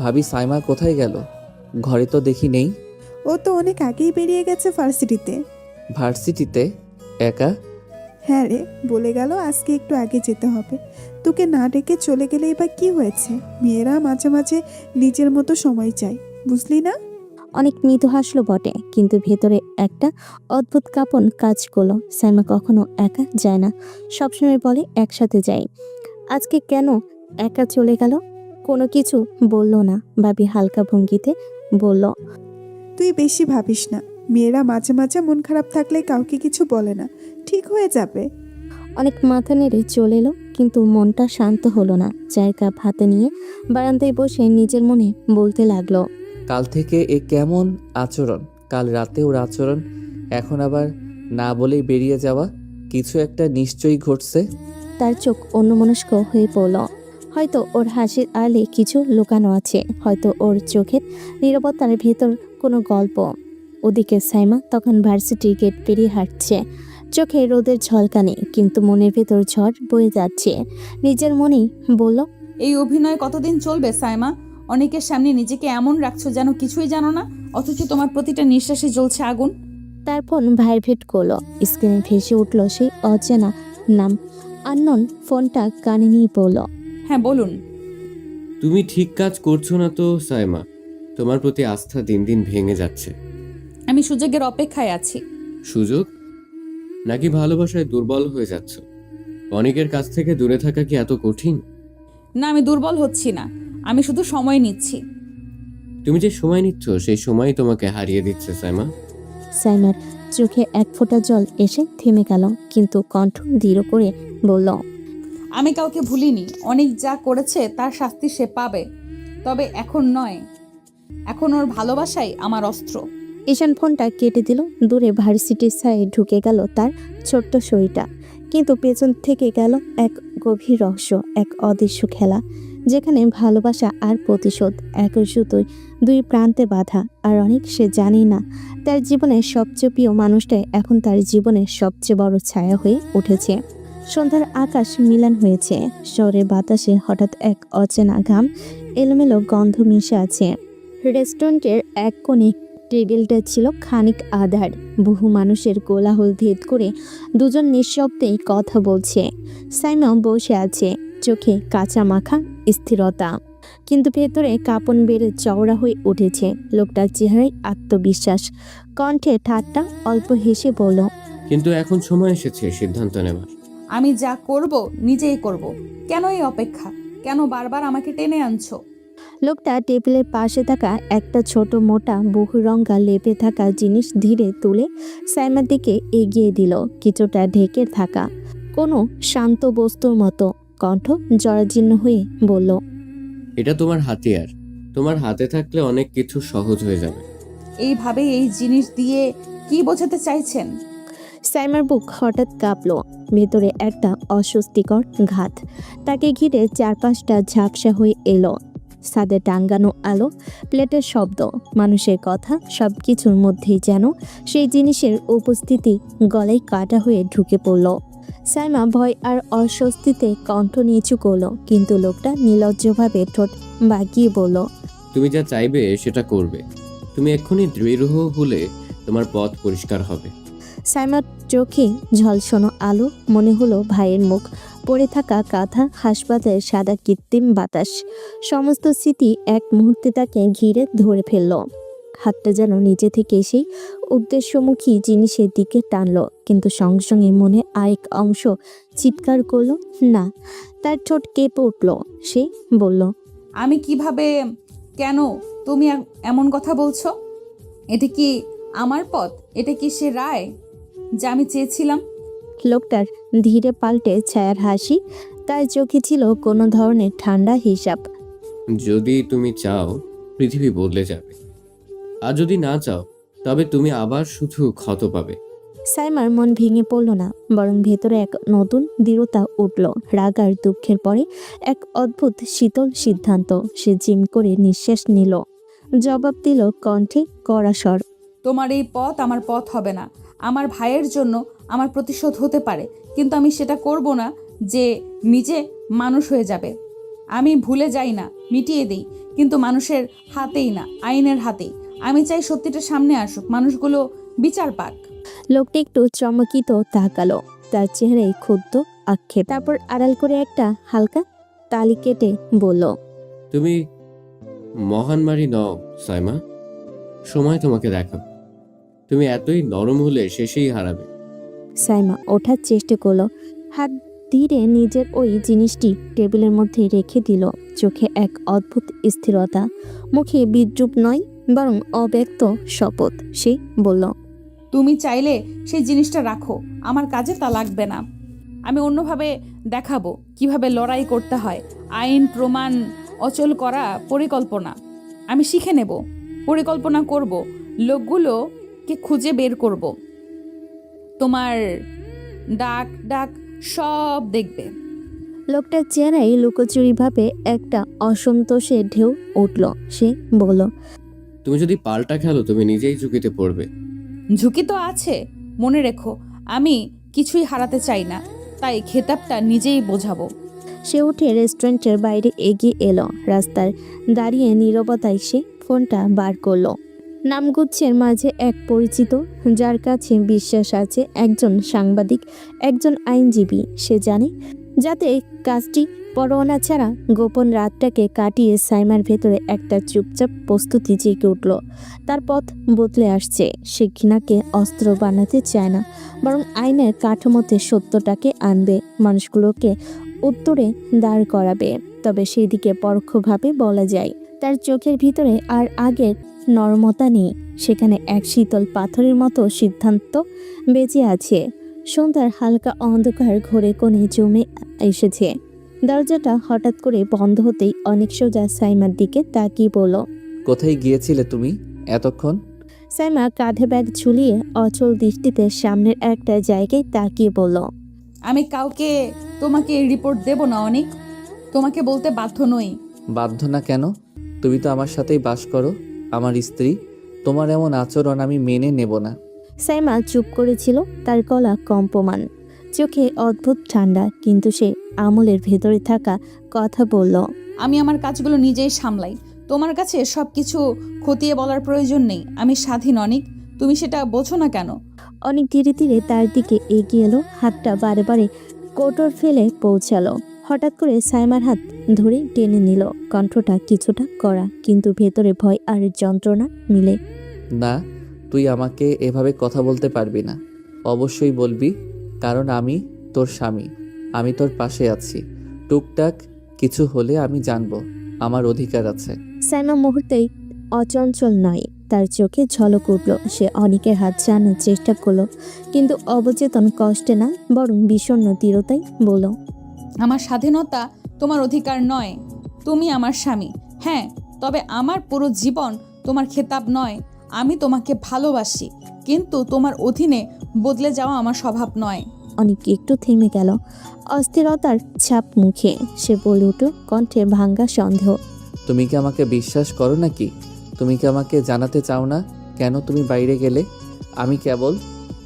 ভাবি সাইমা কোথায় গেল? ঘরে তো দেখি নেই। ও তো অনেক আগেই বেরিয়ে গেছে ভার্সিটিতে। ভার্সিটিতে? একা? হ্যাঁ রে, বলে গেল আজকে একটু আগে যেতে হবে। তোকে না ডেকে চলে গেলে এবার কি হয়েছে? মেয়েরা মাঝে মাঝে নিজের মতো সময় চায়, বুঝলি না? অনেক মৃদু হাসলো বটে, কিন্তু ভেতরে একটা অদ্ভুত কাঁপন কাজ করলো। সাইমা কখনো একা যায় না, সবসময় বলে একসাথে যাই। আজকে কেন একা চলে গেল? কোনো কিছু বলল না। ভাবি হালকা ভঙ্গিতে বলল, তুই বেশি ভাবিস না। মেয়েরা মাঝে মাঝে মন খারাপ থাকলে কাউকে কিছু বলে না, ঠিক হয়ে যাবে। অনেক মাথা নেড়ে চলে এলো, কিন্তু মনটা শান্ত হলো না। চায়ের কাপ হাতে নিয়ে বারান্দায় বসে নিজের মনে বলতে লাগলো, কাল থেকে এ কেমন আচরণ? কাল রাতে ওর আচরণ, এখন আবার না বলেই বেরিয়ে যাওয়া। কিছু একটা নিশ্চয়ই ঘটছে। তার চোখ অন্যমনস্ক হয়ে পড়ল। হয়তো ওর হাসির আড়ালে কিছু লুকানো আছে, হয়তো ওর চোখের নীরবতার ভেতর কোনো গল্প। ওদিকে সাইমা তখন ভার্সিটির গেট পেরিয়ে হাঁটছে। চোখে রোদের ঝলকানি, কিন্তু মনের ভেতর ঝড় বয়ে যাচ্ছে। নিজের মনেই বলল, এই অভিনয় কতদিন চলবে সাইমা? অনেকের সামনে নিজেকে এমন রাখছো যেন কিছুই জানো না, অথচ তোমার প্রতিটা নিঃশ্বাসে জ্বলছে আগুন। তারপর ভাইয়ের ভেট করলো। স্ক্রিনে ভেসে উঠল সেই অচেনা নাম। আননোন ফোনটা কানে নিয়ে পড়ল। হ্যাঁ বলুন। তুমি ঠিক কাজ করছো না তো সাইমা। তোমার প্রতি আস্থা দিন দিন ভেঙে যাচ্ছে। আমি সুযোগের অপেক্ষায় আছি। সুযোগ? নাকি ভালোবাসায় দুর্বল হয়ে যাচ্ছ? অনেকের কাছ থেকে দূরে থাকা কি এত কঠিন? না, আমি দুর্বল হচ্ছি না, আমি শুধু সময় নিচ্ছি। তুমি যে সময় নিচ্ছ সেই সময়ই তোমাকে হারিয়ে দিচ্ছে সাইমা। সাইমার চোখে এক ফোঁটা জল এসে থেমে গেল, কিন্তু কণ্ঠ দৃঢ় করে বলল, আমি কাউকে ভুলিনি। অনেক যা করেছে তার শাস্তি সে পাবে, তবে এখন নয়। এখন ওর ভালোবাসাই আমার অস্ত্র। ঈশান ফোনটা কেটে দিল। দূরে ভার্সিটির ছায়ে ঢুকে গেল তার ছোট্ট শরীরটা, কিন্তু পেছন থেকে গেল এক গভীর রহস্য, এক অদৃশ্য খেলা, যেখানে ভালোবাসা আর প্রতিশোধ একই সুতোয় দুই প্রান্তে বাঁধা। আর অনেক সে জানে না, তার জীবনের সবচেয়ে প্রিয় মানুষটাই এখন তার জীবনের সবচেয়ে বড় ছায়া হয়ে উঠেছে। সন্ধ্যার আকাশ মিলান হয়েছে। শহরের বাতাসে হঠাৎ এক অচেনা ঘাম এলোমেলো গন্ধ মিশে আছে। রেস্টুরেন্টের এক কোণে টেবিলটা ছিল খানিক আধার। বহু মানুষের কোলাহল ভেদ করে দুজন নিঃশব্দেই কথা বলছে। সাইমা বসে আছে, চোখে কাঁচা মাখা স্থিরতা, কিন্তু ভেতরে কাঁপন বেড়ে চওড়া হয়ে উঠেছে। লোকটার চেহারায় আত্মবিশ্বাস, কণ্ঠে ঠাট্টা, অল্প হেসে বলল, কিন্তু এখন সময় এসেছে সিদ্ধান্ত নেওয়ার। আমি যা করব নিজেই করব। কেন এই অপেক্ষা? কেন বারবার আমাকে টেনে আনছো? লোকটা টেবিলের পাশে থাকা একটা ছোট মোটা বহুরঙা লেপে থাকা জিনিস ধীরে তুলে সাইমার দিকে এগিয়ে দিল। কিছুটা ঢেকে থাকা কোনো শান্ত বস্তুর মতো। কণ্ঠ জরাজীর্ণ হয়ে বলল, এটা তোমার হাতিয়ার। তোমার হাতে থাকলে অনেক কিছু সহজ হয়ে যাবে। এইভাবে এই জিনিস দিয়ে কি বোঝাতে চাইছেন? সাইমার বুক হঠাৎ কাঁপল। ভেতরে একটা অস্বস্তিকর ঘাত। তাকে ঘিরে চারপাশটা ঝাপসা হয়ে এলো। ছাদে টাঙ্গানো আলো, প্লেটের শব্দ, মানুষের কথা, সব কিছুর মধ্যেই যেন সেই জিনিসের উপস্থিতি গলায় কাটা হয়ে ঢুকে পড়ল। সাইমা ভয় আর অস্বস্তিতে কণ্ঠ নিচু করল, কিন্তু লোকটা নির্লজ্জভাবে ঠোঁট বাঁকিয়ে বলল, তুমি যা চাইবে সেটা করবে। তুমি এক্ষুনি দৃঢ় হলে তোমার পথ পরিষ্কার হবে। সাইমার চোখে ঝলসনো আলো, মনে হলো ভাইয়ের মুখ, পড়ে থাকা কাঁথা, হাসপাতালের সাদা কৃত্রিম বাতাস, সমস্ত স্মৃতি এক মুহূর্তে তাকে ঘিরে ধরে ফেলল। হাতটা যেন নিজে থেকে সেই উদ্দেশ্যমুখী জিনিসের দিকে টানলো, কিন্তু সঙ্গে সঙ্গে মনে আরেক অংশ চিৎকার করলো না। তার ঠোঁট কেঁপে উঠল। সে বলল, আমি কিভাবে? কেন তুমি এমন কথা বলছো? এটা কি আমার পথ? এটা কি সে রায় যা আমি চেয়েছিলাম? লোকটার ধীরে পাল্টে ছায়ার হাসি, তার চোখে ছিল কোনো ধরনের ঠান্ডা হিসাব। যদি তুমি চাও পৃথিবী বদলে যাবে, আর যদি না চাও তবে তুমি আবার শুধু ক্ষত পাবে। সাইমার মন ভেঙে পড়ল না, বরং ভেতরে এক নতুন দৃঢ়তা উঠল। রাগ আর দুঃখের পরে এক অদ্ভুত শীতল সিদ্ধান্ত। সে জিম করে নিঃশ্বাস নিল, জবাব দিল কণ্ঠে কড়া স্বর, তোমার এই পথ আমার পথ হবে না। আমার ভাইয়ের জন্য আমার প্রতিশোধ হতে পারে, কিন্তু আমি সেটা করব না। যে নিজে মানুষ হয়ে যাবে। আমি ভুলে যাই না, মিটিয়ে দেই, কিন্তু মানুষের হাতেই না, আইনের হাতেই। আমি চাই সত্যিটা সামনে আসুক, মানুষগুলো বিচার পাক। লোকটি একটু চমকিত তাকালো, তার চেহারায় ক্ষুব্ধ আক্ষেপ। তারপর আড়াল করে একটা হালকা তালি কেটে বলল, তুমি মহান মারি নও সাইমা, সময় তোমাকে দেখাবে। তুমি এতই নরম হলে শেষেই হারাবে। সাইমা ওঠার চেষ্টা করলো, হাত ধীরে নিজের ওই জিনিসটি টেবিলের মধ্যে রেখে দিল। চোখে এক অদ্ভুত স্থিরতা, মুখে বিদ্রুপ নয় বরং অব্যক্ত শপথ। সে বলল, তুমি চাইলে সেই জিনিসটা রাখো, আমার কাজে তা লাগবে না। আমি অন্যভাবে দেখাবো কিভাবে লড়াই করতে হয়। আইন প্রমাণ অচল করা পরিকল্পনা আমি শিখে নেব, পরিকল্পনা করব, লোকগুলোকে খুঁজে বের করব, তোমার ডাক ডাক সব দেখবে। লোকটার চেহারায় লুকোচুরিভাবে একটা অসন্তোষের ঢেউ উঠল। সে বলল, তুমি যদি পাল্টা খেলো তুমি নিজেই ঝুঁকিতে পড়বে। ঝুঁকি তো আছে, মনে রেখো আমি কিছুই হারাতে চাই না, তাই খেতাবটা নিজেই বোঝাবো। সে উঠে রেস্টুরেন্টের বাইরে এগিয়ে এলো। রাস্তার দাঁড়িয়ে নীরবতায় সে ফোনটা বার করলো। নামগুচ্ছের মাঝে এক পরিচিত, যার কাছে বিশ্বাস আছে, একজন সাংবাদিক, একজন আইনজীবী। সে জানে যাতে কাজটি পরোয়ানা ছাড়া গোপন রাতটাকে কাটিয়ে সাইমার ভেতরে একটা চুপচাপ প্রস্তুতি জেগে উঠল। তার পথ বদলে আসছে। সে ঘৃণাকে অস্ত্র বানাতে চায় না, বরং আইনের কাঠামোতে সত্যটাকে আনবে, মানুষগুলোকে উত্তরে দাঁড় করাবে। তবে সেই দিকে পরোক্ষভাবে বলা যায়, তার চোখের ভিতরে আর আগের নরমতা নেই। সেখানে এক শীতল পাথরের মতো সিদ্ধান্ত বেঁচে আছে। সন্ধ্যার হালকা অন্ধকার ঘরে কোণে জমে এসেছে। দরজাটা হঠাৎ করে বন্ধ হতেই অনেক সোজা সাইমার দিকে তাকিয়ে বলল, কোথায় গিয়েছিলে তুমি এতক্ষণ? সাইমা কাঁধে ব্যাগ ঝুলিয়ে অচল দৃষ্টিতে সামনের একটা জায়গায় তাকিয়ে বলল, আমি কাউকে তোমাকে রিপোর্ট দেব না অনেক, তোমাকে বলতে বাধ্য নই। বাধ্য না কেন? তুমি তো আমার সাথেই বাস করো, আমার স্ত্রী। তোমার এমন আচরণ আমি মেনে নেব না। সাইমা চুপ করেছিল, তার গলা কম্পমান, চোখে অদ্ভুত ঠান্ডা, কিন্তু সে আমলের ভেতরে থাকা কথা বলল, আমি আমার কাজগুলো নিজেই সামলাই, তোমার কাছে সব কিছু খতিয়ে বলার প্রয়োজন নেই। আমি স্বাধীন অনেক, তুমি সেটা বোঝো না কেন? অনেক ধীরে ধীরে তার দিকে এগিয়ে এলো, হাতটা বারে বারে কোটর ফেলে পৌঁছালো। হঠাৎ করে সাইমার হাত ধরে টেনে নিল, কণ্ঠটা কিছুটা কড়া, কিন্তু ভেতরে ভয় আর যন্ত্রণা মিলে। না, তুই আমাকে এভাবে কথা বলতে পারবি না। অবশ্যই বলবি, কারণ আমি তোর স্বামী, আমি তোর পাশে আছি। টুকটাক কিছু হলে আমি জানবো, আমার অধিকার আছে। সাইমা মুহূর্তেই অচঞ্চল নয়, তার চোখে ঝলক উঠল। সে অনেকের হাত ছাড়ানোর চেষ্টা করলো, কিন্তু অবচেতন কষ্টে না, বরং বিষণ্ণ দৃঢ়তাই বলল, আমার স্বাধীনতা তোমার অধিকার নয়, তুমি আমার স্বামী। হ্যাঁ, তবে আমার পুরো জীবন তোমার খেতাব নয়। আমি তোমাকে ভালোবাসি, কিন্তু তোমার অধীনে বদলে যাওয়া আমার স্বভাব নয়। অনেক একটু থেমে গেল, অস্থিরতার ছাপ মুখে। সে বলে উঠল, কণ্ঠে ভাঙ্গা সন্দেহ, তুমি কি আমাকে বিশ্বাস করো নাকি? তুমি কি আমাকে জানাতে চাও না কেন তুমি বাইরে গেলে? আমি কেবল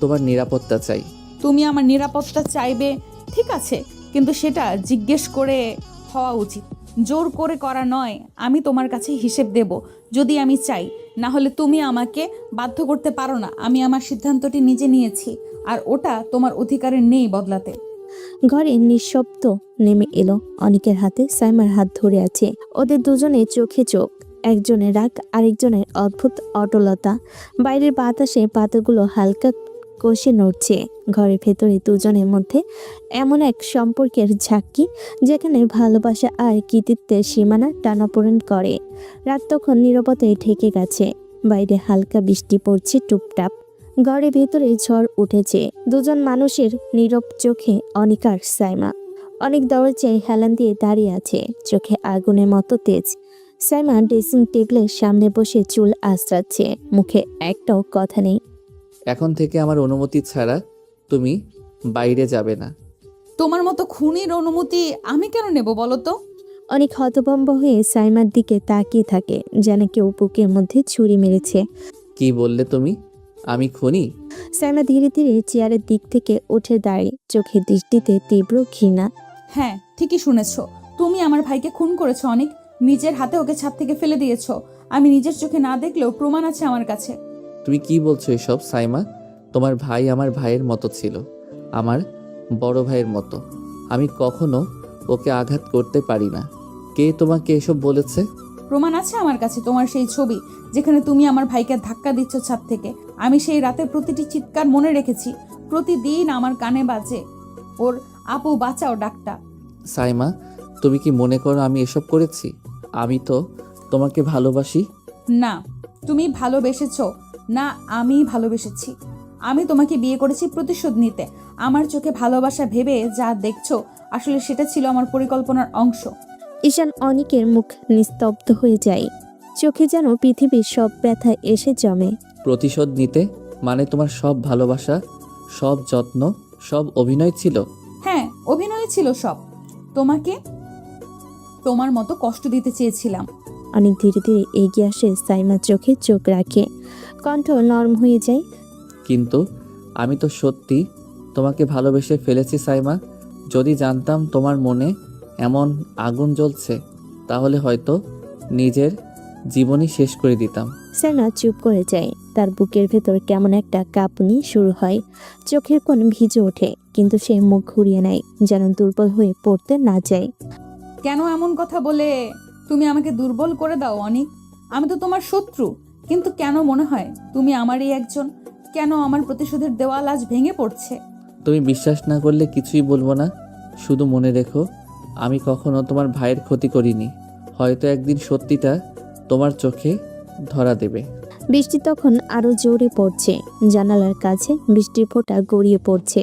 তোমার নিরাপত্তা চাই। তুমি আমার নিরাপত্তা চাইবে, ঠিক আছে, কিন্তু সেটা জিজ্ঞেস করে হওয়া উচিত, জোর করে করা নয়। আমি তোমার কাছে হিসেব দেব যদি আমি চাই, না হলে তুমি আমাকে বাধ্য করতে পারো না। আমি আমার সিদ্ধান্তটি নিজে নিয়েছি, আর ওটা তোমার অধিকারে নেই বদলাতে। ঘরে নিঃশব্দ নেমে এলো। অনেকের হাতে সাইমার হাত ধরে আছে। ওদের দুজনের চোখে চোখ, একজনের রাগ, আরেকজনের অদ্ভুত অটলতা। বাইরের বাতাসে পাতাগুলো হালকা কষে নড়ছে। ঘরের ভেতরে দুজনের মধ্যে এমন এক সম্পর্কের ঝাঁকি, যেখানে ভালোবাসা আর কৃতিত্বের সীমানা টানাপোড়েন করে। রাত তখন নীরবতায় ঢেকে গেছে। বাইরে হালকা বৃষ্টি পড়ছে টুপটাপ। ঘরের ভেতরে ঝড় উঠেছে। দুজন মানুষের নীরব চোখে অনিকার সাইমা। অনেক দরজায় হেলান দিয়ে দাঁড়িয়ে আছে, চোখে আগুনের মতো তেজ। সাইমা ড্রেসিং টেবিলের সামনে বসে চুল আঁচড়াচ্ছে, মুখে একটাও কথা নেই। এখন থেকে আমার অনুমতি ছাড়া তুমি বাইরে যাবে না। তোমার মতো খুনির অনুমতি আমি কেন নেব বলো তো? অনেক হতভম্ব হয়ে সাইমার দিকে তাকিয়ে থাকে, যেন কেউ বুকের মধ্যে ছুরি মেরেছে। কি বললে তুমি? আমি খুনি? সাইমা ধীরে ধীরে চেয়ারের দিক থেকে উঠে দাঁড়িয়ে, চোখের দৃষ্টিতে তীব্র ঘৃণা। হ্যাঁ, ঠিকই শুনেছ। তুমি আমার ভাইকে খুন করেছো অনেক। নিজের হাতে ওকে ছাদ থেকে ফেলে দিয়েছো। আমি নিজের চোখে না দেখলেও প্রমাণ আছে আমার কাছে। তুমি কি বলছো এসব সাইমা? তোমার ভাই আমার ভাইয়ের মতো ছিল, আমার বড় ভাইয়ের মতো। আমি কখনো ওকে আঘাত করতে পারি না। কে তোমাকে এসব বলেছে? প্রমাণ আছে আমার কাছে, তোমার সেই ছবি যেখানে তুমি আমার ভাইকে ধাক্কা দিচ্ছ ছাদ থেকে। আমি সেই রাতের প্রতিটি চিৎকার মনে রেখেছি। প্রতিদিন আমার কানে বাজে ওর আপু বাঁচাও ডাকটা। সাইমা, তুমি কি মনে করো আমি এসব করেছি? আমি তো তোমাকে ভালোবাসি। না, তুমি ভালোবেসেছো না, আমি ভালোবেসেছি। আমি তোমাকে বিয়ে করেছি প্রতিশোধ নিতে। আমার চোখে ভালোবাসা ভেবে যা দেখছো, আসলে সেটা ছিল আমার পরিকল্পনার অংশ। ঈশান অনিকের মুখ নিস্তব্ধ হয়ে যায়। চোখে যেন পৃথিবীর সব ব্যথা এসে জমে। প্রতিশোধ নিতে মানে তোমার সব ভালোবাসা, সব যত্ন, সব অভিনয় ছিল? হ্যাঁ, অভিনয় ছিল সব। তোমাকে তোমার মতো কষ্ট দিতে চেয়েছিলাম। অনেক ধীরে ধীরে এগিয়ে আসে সাইমা, চোখে চোখ রাখে, কণ্ঠ নরম হয়ে যায়। কিন্তু আমি তো সত্যি তোমাকে ভালোবেসে ফেলেছি সাইমা। যদি জানতাম তোমার মনে এমন আগুন জ্বলছে, তাহলে হয়তো নিজের জীবনই শেষ করে দিতাম। সাইমা চুপ করে যায়। তার বুকের ভেতর কেমন একটা কাঁপুনি শুরু হয়। চোখের কোণ ভিজে ওঠে, কিন্তু সে মুখ ঘুরিয়ে নেয়, যেন দুর্বল হয়ে পড়তে না যায়। কেন এমন কথা বলে তুমি আমাকে দুর্বল করে দাও অনিক? আমি তো তোমার শত্রু, কিন্তু কেন মনে হয় তুমি আমারই একজন? কেন আমার প্রতিশোধের দেওয়াল আজ ভেঙে পড়ছে? তুমি বিশ্বাস না করলে কিছুই বলবো না। শুধু মনে রেখো, আমি কখনো তোমার ভাইয়ের ক্ষতি করিনি। হয়তো একদিন সত্যিটা তোমার চোখে ধরা দেবে। বৃষ্টি তখন আরো জোরে পড়ছে। জানালার কাছে বৃষ্টির ফোঁটা গড়িয়ে পড়ছে,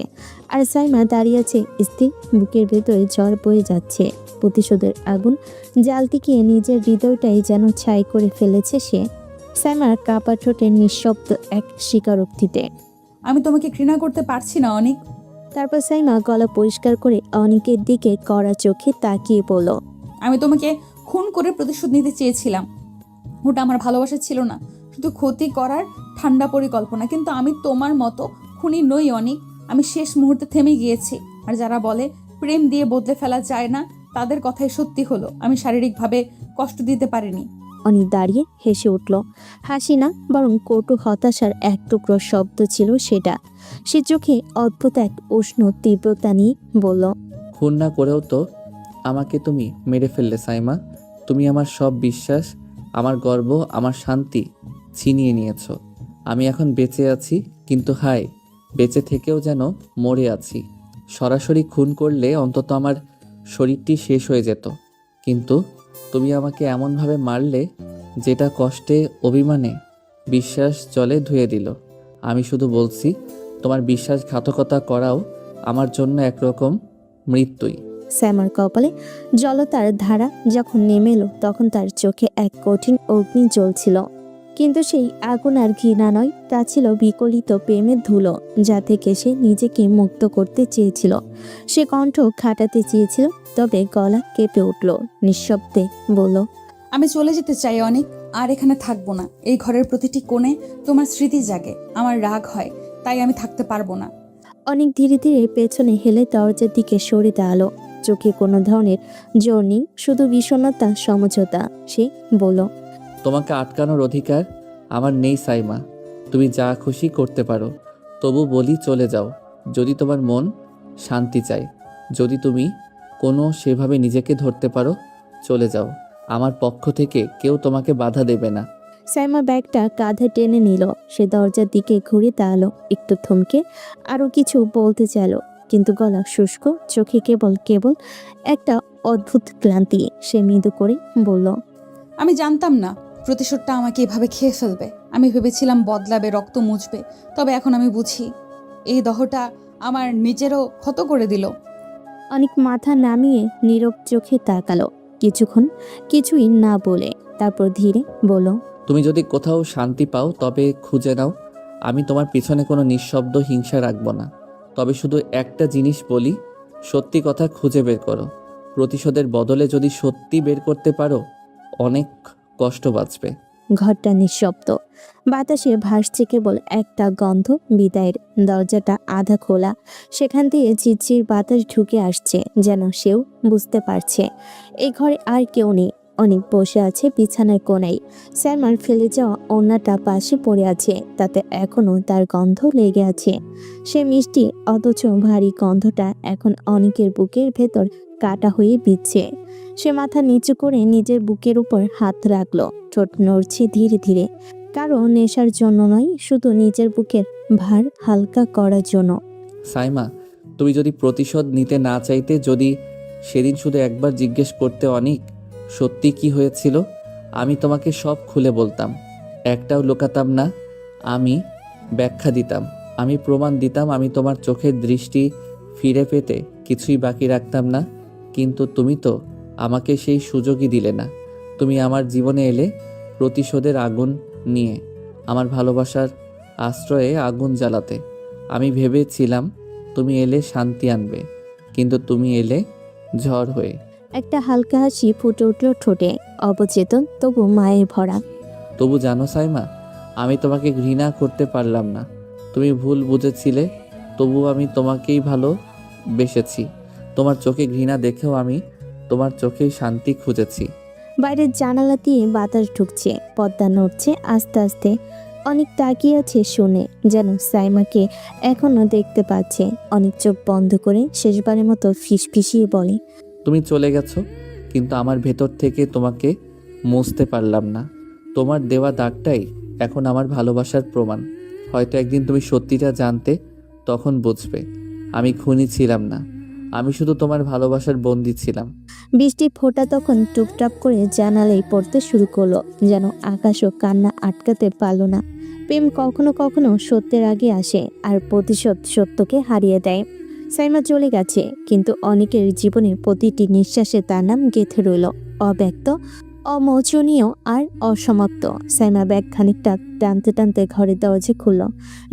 আর সাইমা দাঁড়িয়ে আছে স্থির। বুকের ভেতরে ঝড় বয়ে যাচ্ছে। প্রতিশোধের আগুন জ্বালতে গিয়ে নিজের হৃদয়টাই যেন ছাই করে ফেলেছে সে। সাইমার কাপা ঠোঁটের নিঃশব্দ এক স্বীকারোক্তিতে। আমি তোমাকে ঘৃণা করতে পারছি না অনিক। তারপর সাইমা গলা পরিষ্কার করে অনিকের দিকে কড়া চোখে তাকিয়ে বলল, আমি তোমাকে খুন করে প্রতিশোধ নিতে চেয়েছিলাম। ওটা আমার ভালোবাসা ছিল না, শুধু ক্ষতি করার ঠান্ডা পরিকল্পনা। কিন্তু আমি তোমার মতো খুনি নই অনিক। আমি শেষ মুহূর্তে থেমে গিয়েছি। আর যারা বলে প্রেম দিয়ে বদলে ফেলা যায় না, তাদের কথাই সত্যি হলো। আমি শারীরিকভাবে কষ্ট দিতে পারিনি। অনিক দাঁড়িয়ে হেসে উঠল। হাসি না, বরং কটু হতাশার এক টুকরো শব্দ ছিল সেটা। সে চোখে অদ্ভুত এক উষ্ণ তীব্রতা নিয়ে বলল, খুন না করেও তো আমাকে তুমি মেরে ফেললে সাইমা। তুমি আমার সব বিশ্বাস, আমার গর্ব, আমার শান্তি ছিনিয়ে নিয়েছো। আমি এখন বেঁচে আছি, কিন্তু হায়, বেঁচে থেকেও যেন মরে আছি। সরাসরি খুন করলে অন্তত আমার শরীরটি শেষ হয়ে যেত, কিন্তু তুমি আমাকে এমনভাবে মারলে যেটা কষ্টে, অভিমানে বিশ্বাস জলে ধুয়ে দিল। আমি শুধু বলছি, তোমার বিশ্বাসঘাতকতা করাও আমার জন্য একরকম মৃত্যুই। শ্যামার কপালে জলতার ধারা যখন নেমে এলো, তখন তার চোখে এক কঠিন অগ্নি জ্বলছিল। কিন্তু সেই আগুন আর ঘৃণা নয়, তা ছিল বিকলিত প্রেমের ধুলো, যা থেকে সে নিজেকে মুক্ত করতে চেয়েছিল। সে কণ্ঠ খাটাতে চেয়েছিল, তবে গলা কেঁপে উঠল। নিঃশব্দে বলল, আমি চলে যেতে চাই অনেক, আর এখানে থাকবো না। এই ঘরের প্রতিটি কোণে তোমার স্মৃতি জাগে, আমার রাগ হয়, তাই আমি থাকতে পারবো না। অনেক ধীরে ধীরে পেছনে হেলে দরজার দিকে সরে দাঁড়ালো। চোখে কোনো ধরনের জোর নেই, শুধু বিষণ্ণতা, সমঝোতা। সে বলল, তোমাকে আটকানোর অধিকার আমার নেই সাইমা। তুমি যা খুশি করতে পারো, তবু বলি চলে যাও যদি তোমার মন শান্তি চায়। যদি তুমি কোনো সেভাবে নিজেকে ধরতে পারো, চলে যাও। আমার পক্ষ থেকে কেউ তোমাকে বাধা দেবে না। সাইমা ব্যাগটা কাঁধে টেনে নিল। সে দরজার দিকে ঘুরে দাঁড়ালো, একটু থমকে আরো কিছু বলতে চাইল, কিন্তু গলা শুষ্ক, চোখে কেবল কেবল একটা অদ্ভুত ক্লান্তি। সে মৃদু করে বলল, আমি জানতাম না প্রতিশোধটা আমাকে এভাবে খেয়ে ফেলবে। আমি ভেবেছিলাম বদলাবে, রক্ত মুছবে। তবে এখন আমি বুঝি এই দহটা আমার নিজেরও ক্ষত করে দিল। অনেক মাথা নামিয়ে নীরব চোখে তাকালো কিছুক্ষণ, কিছুই না বলে। তারপর ধীরে বলল, তুমি যদি কোথাও শান্তি পাও তবে খুঁজে নাও। আমি তোমার পিছনে কোনো নিঃশব্দ হিংসা রাখবো না। তবে শুধু একটা জিনিস বলি, সত্যি কথা খুঁজে বের করো। প্রতিশোধের বদলে যদি সত্যি বের করতে পারো, অনেক কষ্ট বাঁচবে। ঘরটা নিঃশব্দ। বাতাসে ভাসছে কেবল একটা গন্ধ, বিদায়ের। দরজাটা আধা খোলা, সেখান দিয়ে ঝিরঝির বাতাস ঢুকে আসছে, যেন সেও বুঝতে পারছে এই ঘরে আর কেউ নেই। অনেক বসে আছে বিছানার কোণায়। সাইমার ফেলে যাওয়া ওড়নাটা পাশে পড়ে আছে, তাতে এখনো তার গন্ধ লেগে আছে। সে মিষ্টি অথচ ভারী গন্ধটা এখন অনেকের বুকের ভেতর কাটা হয়ে বিচ্ছে। সে মাথা নিচু করে নিজের বুকের উপর হাত রাখলো, ঠোঁট নড়ছে ধীরে ধীরে। কারো নেশার জন্য নয়, শুধু নিজের বুকের ভার হালকা করার জন্য। সাইমা, তুমি যদি প্রতিশোধ নিতে না চাইতে, যদি সেদিন শুধু একবার জিজ্ঞেস করতে অনেক সত্যি কি হয়েছিল, আমি তোমাকে সব খুলে বলতাম, একটাও লুকাতাম না। আমি ব্যাখ্যা দিতাম, আমি প্রমাণ দিতাম, আমি তোমার চোখের দৃষ্টি ফিরে পেতে কিছুই বাকি রাখতাম না। কিন্তু তুমি তো আমাকে সেই সুযোগই দিলে না। তুমি আমার জীবনে এলে প্রতিশোধের আগুন নিয়ে, আমার ভালোবাসার আশ্রয়ে আগুন জ্বালাতে। আমি ভেবেছিলাম তুমি এলে শান্তি আনবে, কিন্তু তুমি এলে ঝড় হয়ে। একটা হালকা হাসি ফুটে উঠল ঠোঁটে, অবচেতন তবু মায়ের ভরা। তবু জানো সাইমা, আমি তোমাকে ঘৃণা করতে পারলাম না। তুমি ভুল বুঝেছিলে, তবু আমি তোমাকেই ভালোবেসেছি। তোমার চোখে ঘৃণা দেখেও আমি তোমার চোখেই শান্তি খুঁজেছি। বাইরের জানালা দিয়ে বাতাস ঢুকছে, পর্দা নড়ছে আস্তে আস্তে। অনেক তাকিয়ে আছে শুনে, যেন সাইমাকে এখনো দেখতে পাচ্ছে। অনেক চোখ বন্ধ করে শেষবারের মতো ফিসফিসিয়ে বলে, তুমি চলে গেছো, কিন্তু আমার ভেতর থেকে তোমাকে মুছতে পারলাম না। তোমার দেওয়া দাগটাই এখন আমার ভালোবাসার প্রমাণ। হয়তো একদিন তুমি সত্যিটা জানতে, তখন বুঝবে আমি খুনি ছিলাম না, আমি শুধু তোমার ভালোবাসার বন্দী ছিলাম। বৃষ্টি ফোঁটা তখন টুপটাপ করে জানালায় পড়তে শুরু করলো, যেন আকাশও কান্না আটকাতে পারল না। প্রেম কখনো কখনো সত্যের আগে আসে, আর প্রতিশোধ সত্যকে হারিয়ে দেয়। সাইমা চলে গেছে, কিন্তু অনেকের জীবনের প্রতিটি নিঃশ্বাসে তার নাম গেঁথে রইল, অব্যক্ত, অমোচনীয় আর অসমাপ্ত। সাইমা ব্যাগ খানিকটা টানতে টানতে ঘরের দরজা খুলল।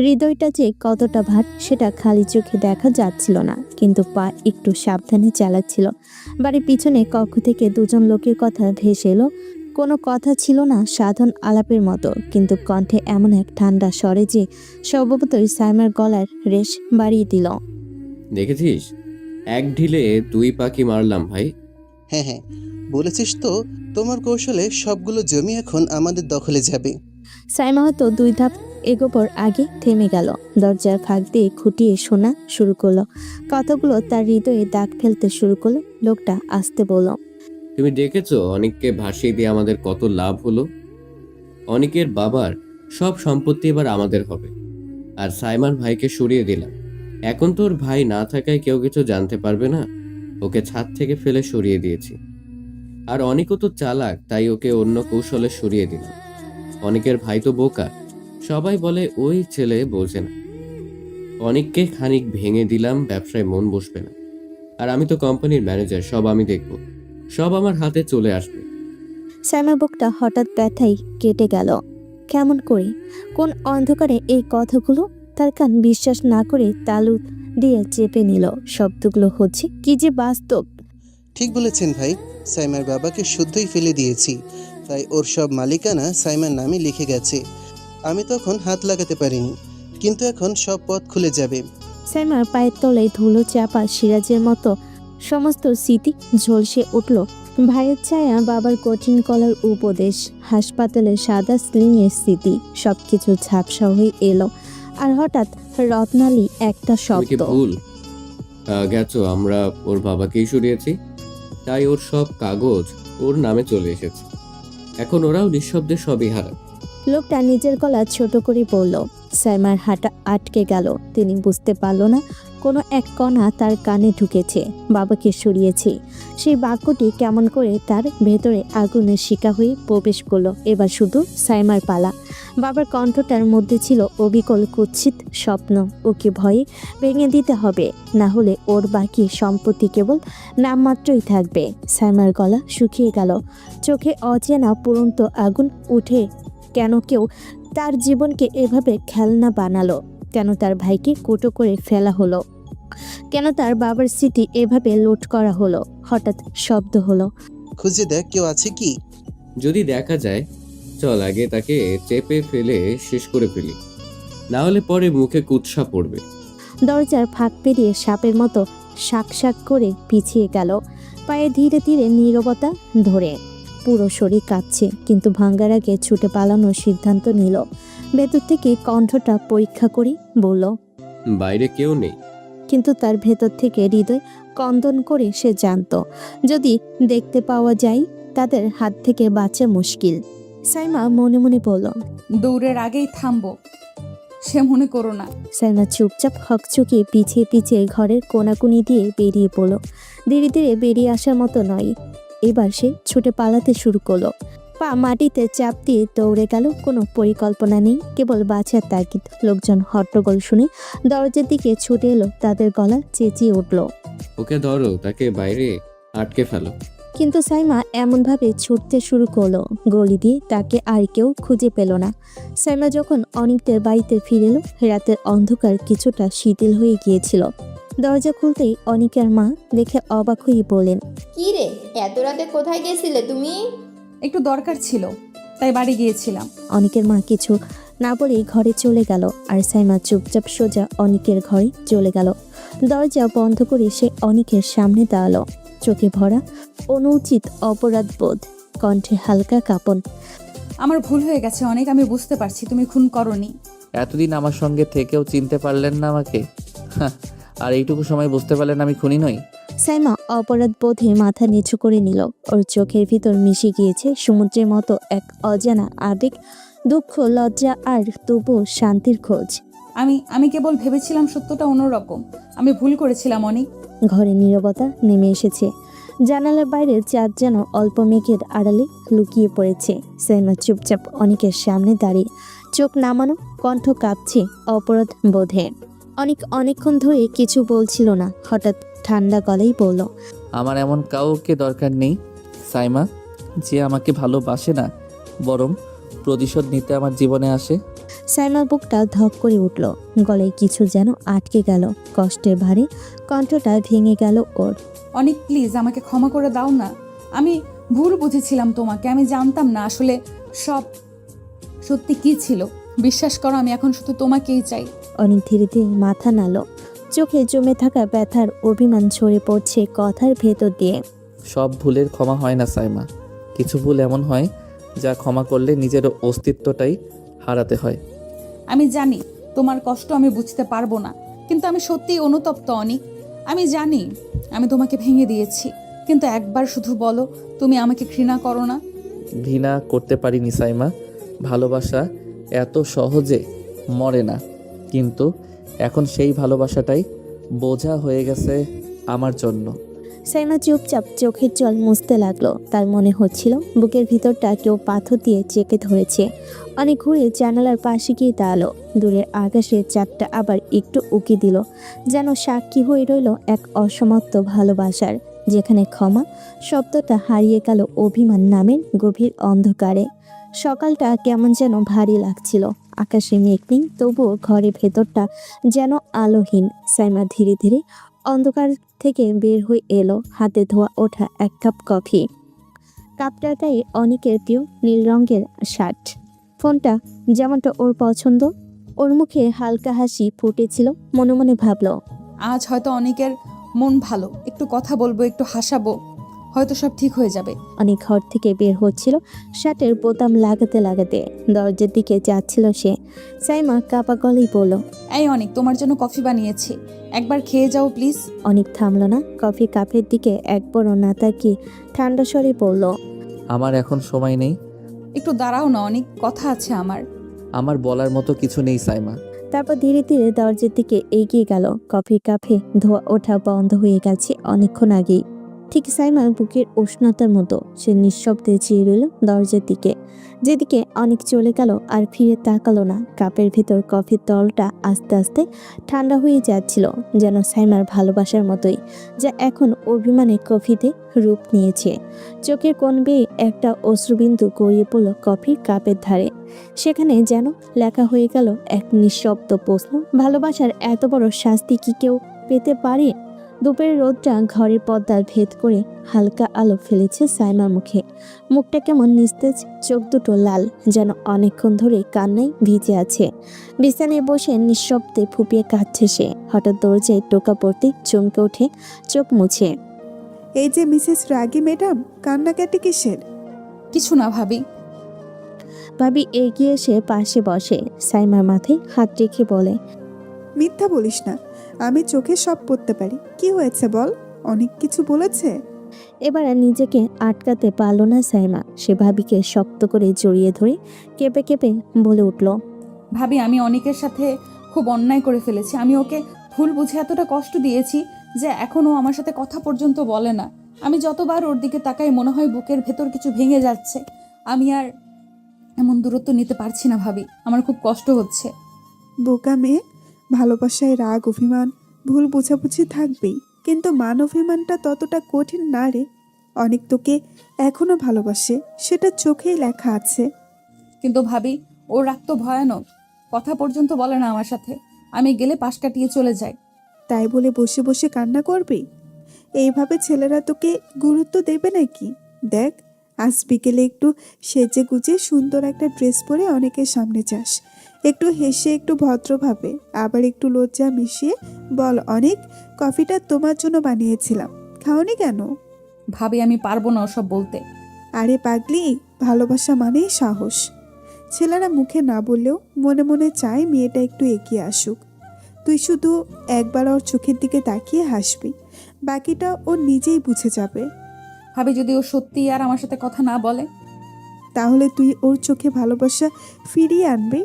হৃদয়টা যে কতটা ভার সেটা খালি চোখে দেখা যাচ্ছিল না, কিন্তু পা একটু সাবধানে চালাচ্ছিল। বাড়ির পিছনে কক্ষ থেকে দুজন লোকের কথা ভেসে এলো। কোনো কথা ছিল না, সাধারণ আলাপের মতো, কিন্তু কণ্ঠে এমন এক ঠান্ডা স্বরে যে স্বভাবতই সাইমার গলার রেশ বাড়িয়ে দিল। দেখেছিস, এক ঢিলে দুই পাখি মারলাম ভাই। হ্যাঁ হ্যাঁ, বলেছিস তো, তোমার কৌশলে সবগুলো জমি এখন আমাদের দখলে যাবে। সাইমা হয়তো 2 ধাপ এগোবার আগে থেমে গেল। দরজার ফাঁক দিয়ে খুঁটিয়ে শোনা শুরু করলো। কথাগুলো তার হৃদয়ে দাগ ফেলতে শুরু করলো। লোকটা আসতে বলল, তুমি দেখেছো অনিককে ভাসিয়ে দিয়ে আমাদের কত লাভ হলো? অনিকের বাবার সব সম্পত্তি এবার আমাদের হবে, আর সাইমার ভাইকে সরিয়ে দিলাম। এখন তোর ভাই না থাকায় কেউ কিছু জানতে পারবে না। ওকে ছাদ থেকে ফেলে সরিয়ে দিয়েছি। আর অনিকও তো চালাক, তাই ওকে অন্য কৌশলে সরিয়ে দিলাম। অনিকের ভাই তো বোকা, সবাই বলে ওই ছেলে বোঝে না। অনিককে খানিক ভেঙে দিলাম, ব্যবসায় মন বসবে না। আর আমি তো কোম্পানির ম্যানেজার, সব আমি দেখব, সব আমার হাতে চলে আসবে। সাইমার বুকটা হঠাৎ ব্যথায় কেটে গেল। কেমন করে, কোন অন্ধকারে এই কথাগুলো? তার কান বিশ্বাস না করে তালু দিয়ে চেপে নিল। শব্দগুলো হচ্ছে কি যে বাস্তব। ঠিক বলেছেন ভাই, সাইমার বাবাকে শুদ্ধই ফেলে দিয়েছি, তাই ওর সব মালিকানা সাইমার নামে লিখে গেছে। আমি তখন হাত লাগাতে পারিনি, কিন্তু এখন সব পথ খুলে যাবে। সাইমার পায়ের তলায় ধুলো চাপা সিরাজের মতো সমস্ত স্মৃতি ঝলসে উঠল। ভাইয়ের ছায়া, বাবার কঠিন কলার উপদেশ, হাসপাতালের সাদা স্লিংয়ের স্মৃতি, সবকিছু ঝাপসা হয়ে এলো। আর হঠাৎ রত্নালী একটা তুমি কি শব্দ। ভুল গেছো? আমরা ওর বাবাকেই সরিয়েছি, তাই ওর সব কাগজ ওর নামে চলে এসেছে। এখন ওরাও নিঃশব্দে সবই হারা। লোকটা নিজের গলা ছোট করে বলল। সাইমার হাঁটা আটকে গেল। তিনি বুঝতে পারল না, কোনো এক কণা তার কানে ঢুকেছে। বাবাকে সরিয়েছি, সেই বাক্যটি কেমন করে তার ভেতরে আগুনের শিকা হয়ে প্রবেশ করলো। এবার শুধু সাইমার পালা। বাবার কণ্ঠটার মধ্যে ছিল অবিকল কুৎসিত স্বপ্ন। ওকে ভয়ে ভেঙে দিতে হবে, না হলে ওর বাকি সম্পত্তি কেবল নামমাত্রই থাকবে। সাইমার গলা শুকিয়ে গেল, চোখে অচেনা পুরন্ত আগুন উঠে। কেন কেউ তার জীবনকে এভাবে খেলনা বানালো? কেন তার ভাইকে কুটো করে ফেলা হলো? কেন তার বাবার স্মৃতি এভাবে লুট করা হলো? হঠাৎ শব্দ হলো, খুঁজে দেখ কেউ আছে কি। যদি দেখা যায় চল আগে তাকে চেপে ফেলে শেষ করে ফেলি, না হলে পরে মুখে কুৎসা পড়বে। দরজার ফাঁক পেরিয়ে সাপের মতো শাক শাক করে পিছিয়ে গেল, পায়ে ধীরে ধীরে নীরবতা ধরে। পুরো শরীর কাঁপছে, কিন্তু ভাঙ্গার আগে ছুটে পালানোর সিদ্ধান্ত নিল। ভেতর থেকে কণ্ঠটা পরীক্ষা করে বলল, বাইরে কেউ নেই। কিন্তু তার ভেতর থেকে হৃদয় কন্দন করে সে জানত, যদি দেখতে পাওয়া যায় তাদের হাত থেকে বাঁচা মুশকিল। সাইমা মনে মনে বলল, দৌড়ের আগেই থামবো, সে মনে করো না। সাইমা চুপচাপ হকচকিয়ে পিছিয়ে পিছিয়ে ঘরের কোনাকুনি দিয়ে বেরিয়ে পড়ল। ধীরে ধীরে বেরিয়ে আসার মতো নয়, এবার সে ছুটে পালাতে শুরু করলো। পা মাটিতে চাপ দিয়ে দৌড়ে গেল, কোনো পরিকল্পনা নেই, কেবল বাঁচার তাগিদ। লোকজন হট্টগোল শুনে দরজার দিকে ছুটে এলো, তাদের গলা চেঁচিয়ে উঠল। ওকে ধরো, তাকে বাইরে আটকে ফেলো। কিন্তু সাইমা এমনভাবে ছুটতে শুরু করলো, গলি দিয়ে তাকে আর কেউ খুঁজে পেল না। সাইমা যখন অনিকদের বাড়িতে ফিরে এলো, রাতের অন্ধকার কিছুটা শিথিল হয়ে গিয়েছিল। দরজা খুলতেই অনিকের মা দেখে অবাক হয়ে বলেন, কি রে, এত রাতে কোথায় গেছিলে তুমি? একটু দরকার ছিল, তাই বাড়ি গিয়েছিলাম। অনিকের মা কিছু না বলেই ঘরে চলে গেল, আর সাইমা চুপচাপ সোজা অনিকের ঘরে চলে গেল। দরজা বন্ধ করে সে অনিকের সামনে দাঁড়ালো, চোখে ভরা অনুচিত অপরাধবোধ, কণ্ঠে হালকা কাঁপন। আমার ভুল হয়ে গেছে অনেক, আমি বুঝতে পারছি তুমি খুন করনি। এতদিন আমার সঙ্গে থেকেও চিনতে পারলেন না আমাকে? হাহ, আর এইটুকু সময় বুঝতে পারলেন আমি খুনি নই? সাইমা অপরাধ বোধে মাথা নিচু করে নিল। ওর চোখের ভিতর মিশে গিয়েছে সমুদ্রের মতো এক অজানা আবেগ, দুঃখ, লজ্জা আর তবুও শান্তির খোঁজ। আমি কেবল ভেবেছিলাম সত্যটা অন্যরকম। আমি ভুল করেছিলাম অনেক। ঘরে নীরবতা নেমে এসেছে। জানালার বাইরে চাঁদ যেন অল্প মেঘের আড়ালে লুকিয়ে পড়েছে। সাইমা চুপচাপ অনেকের সামনে দাঁড়িয়ে, চোখ নামানো, কণ্ঠ কাঁপছে অপরাধ বোধে। অনেকক্ষণ ধরে কিছু বলছিল না, হঠাৎ ঠান্ডা গলায় বলল, আমার এমন কাউকে দরকার নেই সাইমা, যে আমাকে ভালোবাসে না, বরং প্রতিশোধ নিতে আমার জীবনে আসে। সাইমার বুকটা ধক করে উঠল, গলায় কিছু যেন আটকে গেল, কষ্টের ভারে কণ্ঠটা ভেঙে গেল ওর। অনেক প্লিজ আমাকে ক্ষমা করে দাও না। আমি ভুল বুঝেছিলাম তোমাকে, আমি জানতাম না আসলে সব সত্যি কি ছিল। বিশ্বাস করো, আমি এখন শুধু তোমাকেই চাই। অনেক ধীরে ধীরে মাথা নাড়ল, চোখে জমে থাকা ব্যথার অভিমান ঝরে পড়ছে কথার ভেতর দিয়ে। সব ভুলের ক্ষমা হয় না সাইমা, কিছু ভুল এমন হয় যা ক্ষমা করলে নিজের অস্তিত্বটাই হারাতে হয়। আমি জানি তোমার কষ্ট আমি বুঝতে পারবো না, কিন্তু আমি সত্যিই অনুতপ্ত অনেক। আমি জানি আমি তোমাকে ভেঙে দিয়েছি, কিন্তু একবার শুধু বলো তুমি আমাকে ঘৃণা করো না। ঘৃণা করতে পারিনি সাইমা, ভালোবাসা এত সহজে মরে না, কিন্তু এখন সেই ভালোবাসাটাই বোঝা হয়ে গেছে আমার জন্য। সাইমা চুপচাপ চোখের জল মুছতে লাগলো। তার মনে হচ্ছিল বুকের ভিতরটা কেউ পাথর দিয়ে চেপে ধরেছে। অনেক ঘুরে জানালার পাশে গিয়ে দাঁড়ালো। দূরের আকাশে চাঁদটা আবার একটু উকি দিল, যেন সাক্ষী হয়ে রইল এক অসমাপ্ত ভালোবাসার, যেখানে ক্ষমা শব্দটা হারিয়ে গেল অভিমান নামের গভীর অন্ধকারে। সকালটা কেমন যেন ভারী লাগছিল, আকাশে মেঘ নেই, তবুও ঘরের ভেতরটা যেন আলোহীন। সাইমা ধীরে ধীরে অন্ধকার থেকে বের হয়ে এলো, হাতে ধোয়া ওঠা এক কাপ কফি। কাপটার গায়ে অনেকের প্রিয় নীল রঙের শার্ট। ফোনটা যেমনটা ওর পছন্দ, ওর মুখে হালকা হাসি ফুটেছিল। মনে মনে ভাবলো, আজ হয়তো অনেকের মন ভালো, একটু কথা বলবো, একটু হাসাবো, হয়তো সব ঠিক হয়ে যাবে। অনেক ঘর থেকে বের হচ্ছিল, শার্টের বোতাম লাগাতে লাগাতে দরজার দিকে যাচ্ছিল সে। সাইমা কাপা গলেই বলল, এই অনেক, তোমার জন্য কফি বানিয়েছি, একবার খেয়ে যাও প্লিজ। অনেক থামলো না, কফি কাপের দিকে একবারও না তাকিয়ে ঠান্ডা স্বরে বলল, আমার এখন সময় নেই। একটু দাঁড়াও না অনেক, কথা আছে আমার। আমার বলার মতো কিছু নেই সাইমা। তারপর ধীরে ধীরে দরজার দিকে এগিয়ে গেল। কফি কাপে ধোয়া ওঠা বন্ধ হয়ে গেছে অনেকক্ষণ আগেই। ঠিক সাইমার বুকের উষ্ণতার মতো সে নিঃশব্দে চেয়ে রইল দরজার দিকে, যেদিকে অনেক চলে গেল আর ফিরে তাকালো না। কাপের ভিতর কফির তলটা আস্তে আস্তে ঠান্ডা হয়ে যাচ্ছিল, যেন সাইমার ভালোবাসার মতোই, যা এখন অভিমানে কফিতে রূপ নিয়েছে। চোখের কোণ বেয়ে একটা অশ্রুবিন্দু গড়িয়ে পড়ল কফির কাপের ধারে। সেখানে যেন লেখা হয়ে গেল এক নিঃশব্দ প্রশ্ন, ভালোবাসার এত বড় শাস্তি কি কেউ পেতে পারে? দুপুরের রোদটা ঘরের পর্দা ভেদ করে হালকা আলো ফেলেছে সাইমার মুখে। মুখটা কেমন নিস্তেজ, চোখ দুটো লাল, যেন অনেকক্ষণ ধরে কান্নায় ভিজে আছে। বিছানায় বসে নিঃশব্দে ফুপিয়ে কাঁদছে সে। হঠাৎ দরজায় টোকা পড়তে চমকে ওঠে, চোখ মুছে। এই যে মিসেস রাগী ম্যাডাম, কান্নাকাটি কিসের? কিছু না ভাবি। ভাবি এগিয়ে এসে পাশে বসে, সাইমার মাথায় হাত রেখে বলে, মিথ্যা বলিস না, আমি চোখে সব পড়তে পারি। কি হয়েছে বল, অনেক কিছু বলেছে? এবার আর নিজেকে আটকাতে পারল না সাইমা। সে ভাবিকে শক্ত করে জড়িয়ে ধরে কেঁপে কেঁপে বলে উঠল, ভাবি, আমি অনেকের সাথে খুব অন্যায় করে ফেলেছি। আমি ওকে ভুল বুঝে এতটা কষ্ট দিয়েছি যে এখনও আমার সাথে কথা পর্যন্ত বলে না। আমি যতবার ওর দিকে তাকাই মনে হয় বুকের ভেতর কিছু ভেঙে যাচ্ছে। আমি আর এমন দূরত্ব নিতে পারছি না ভাবি, আমার খুব কষ্ট হচ্ছে। বোকা মেয়ে, ভালোবাসায় রাগ, অভিমান, ভুল বোঝাবুঝি থাকবেই, কিন্তু মান অভিমানটা ততটা কঠিন না রে। অনেক তোকে এখনো ভালোবাসে, সেটা চোখেই লেখা আছে। কিন্তু ভাবি, ওর রাগ তো ভয়ানক, কথা পর্যন্ত বলে না আমার সাথে। আমি গেলে পাশ কাটিয়ে চলে যায়। তাই বলে বসে বসে কান্না করবি? এইভাবে ছেলেরা তোকে গুরুত্ব দেবে নাকি? দেখ, আজ বিকেলে একটু সেজে গুজে সুন্দর একটা ড্রেস পরে অনেকের সামনে যাস, একটু হেসে, একটু ভদ্রভাবে, আবার একটু লজ্জা মিশিয়ে বল, অনেক, কফিটা তোমার জন্য বানিয়েছিলাম, খাওনি কেন? ভাবি, আমি পারবো না ওসব বলতে। আরে পাগলি, ভালোবাসা মানেই সাহস। ছেলেরা মুখে না বললেও মনে মনে চায় মেয়েটা একটু এগিয়ে আসুক। তুই শুধু একবার ওর চোখের দিকে তাকিয়ে হাসবি, বাকিটা ও নিজেই বুঝে যাবে। ভাবি, যদি ও সত্যি আর আমার সাথে কথা না বলে? তাহলে তুই ওর চোখে ভালোবাসা ফিরিয়ে আনবি,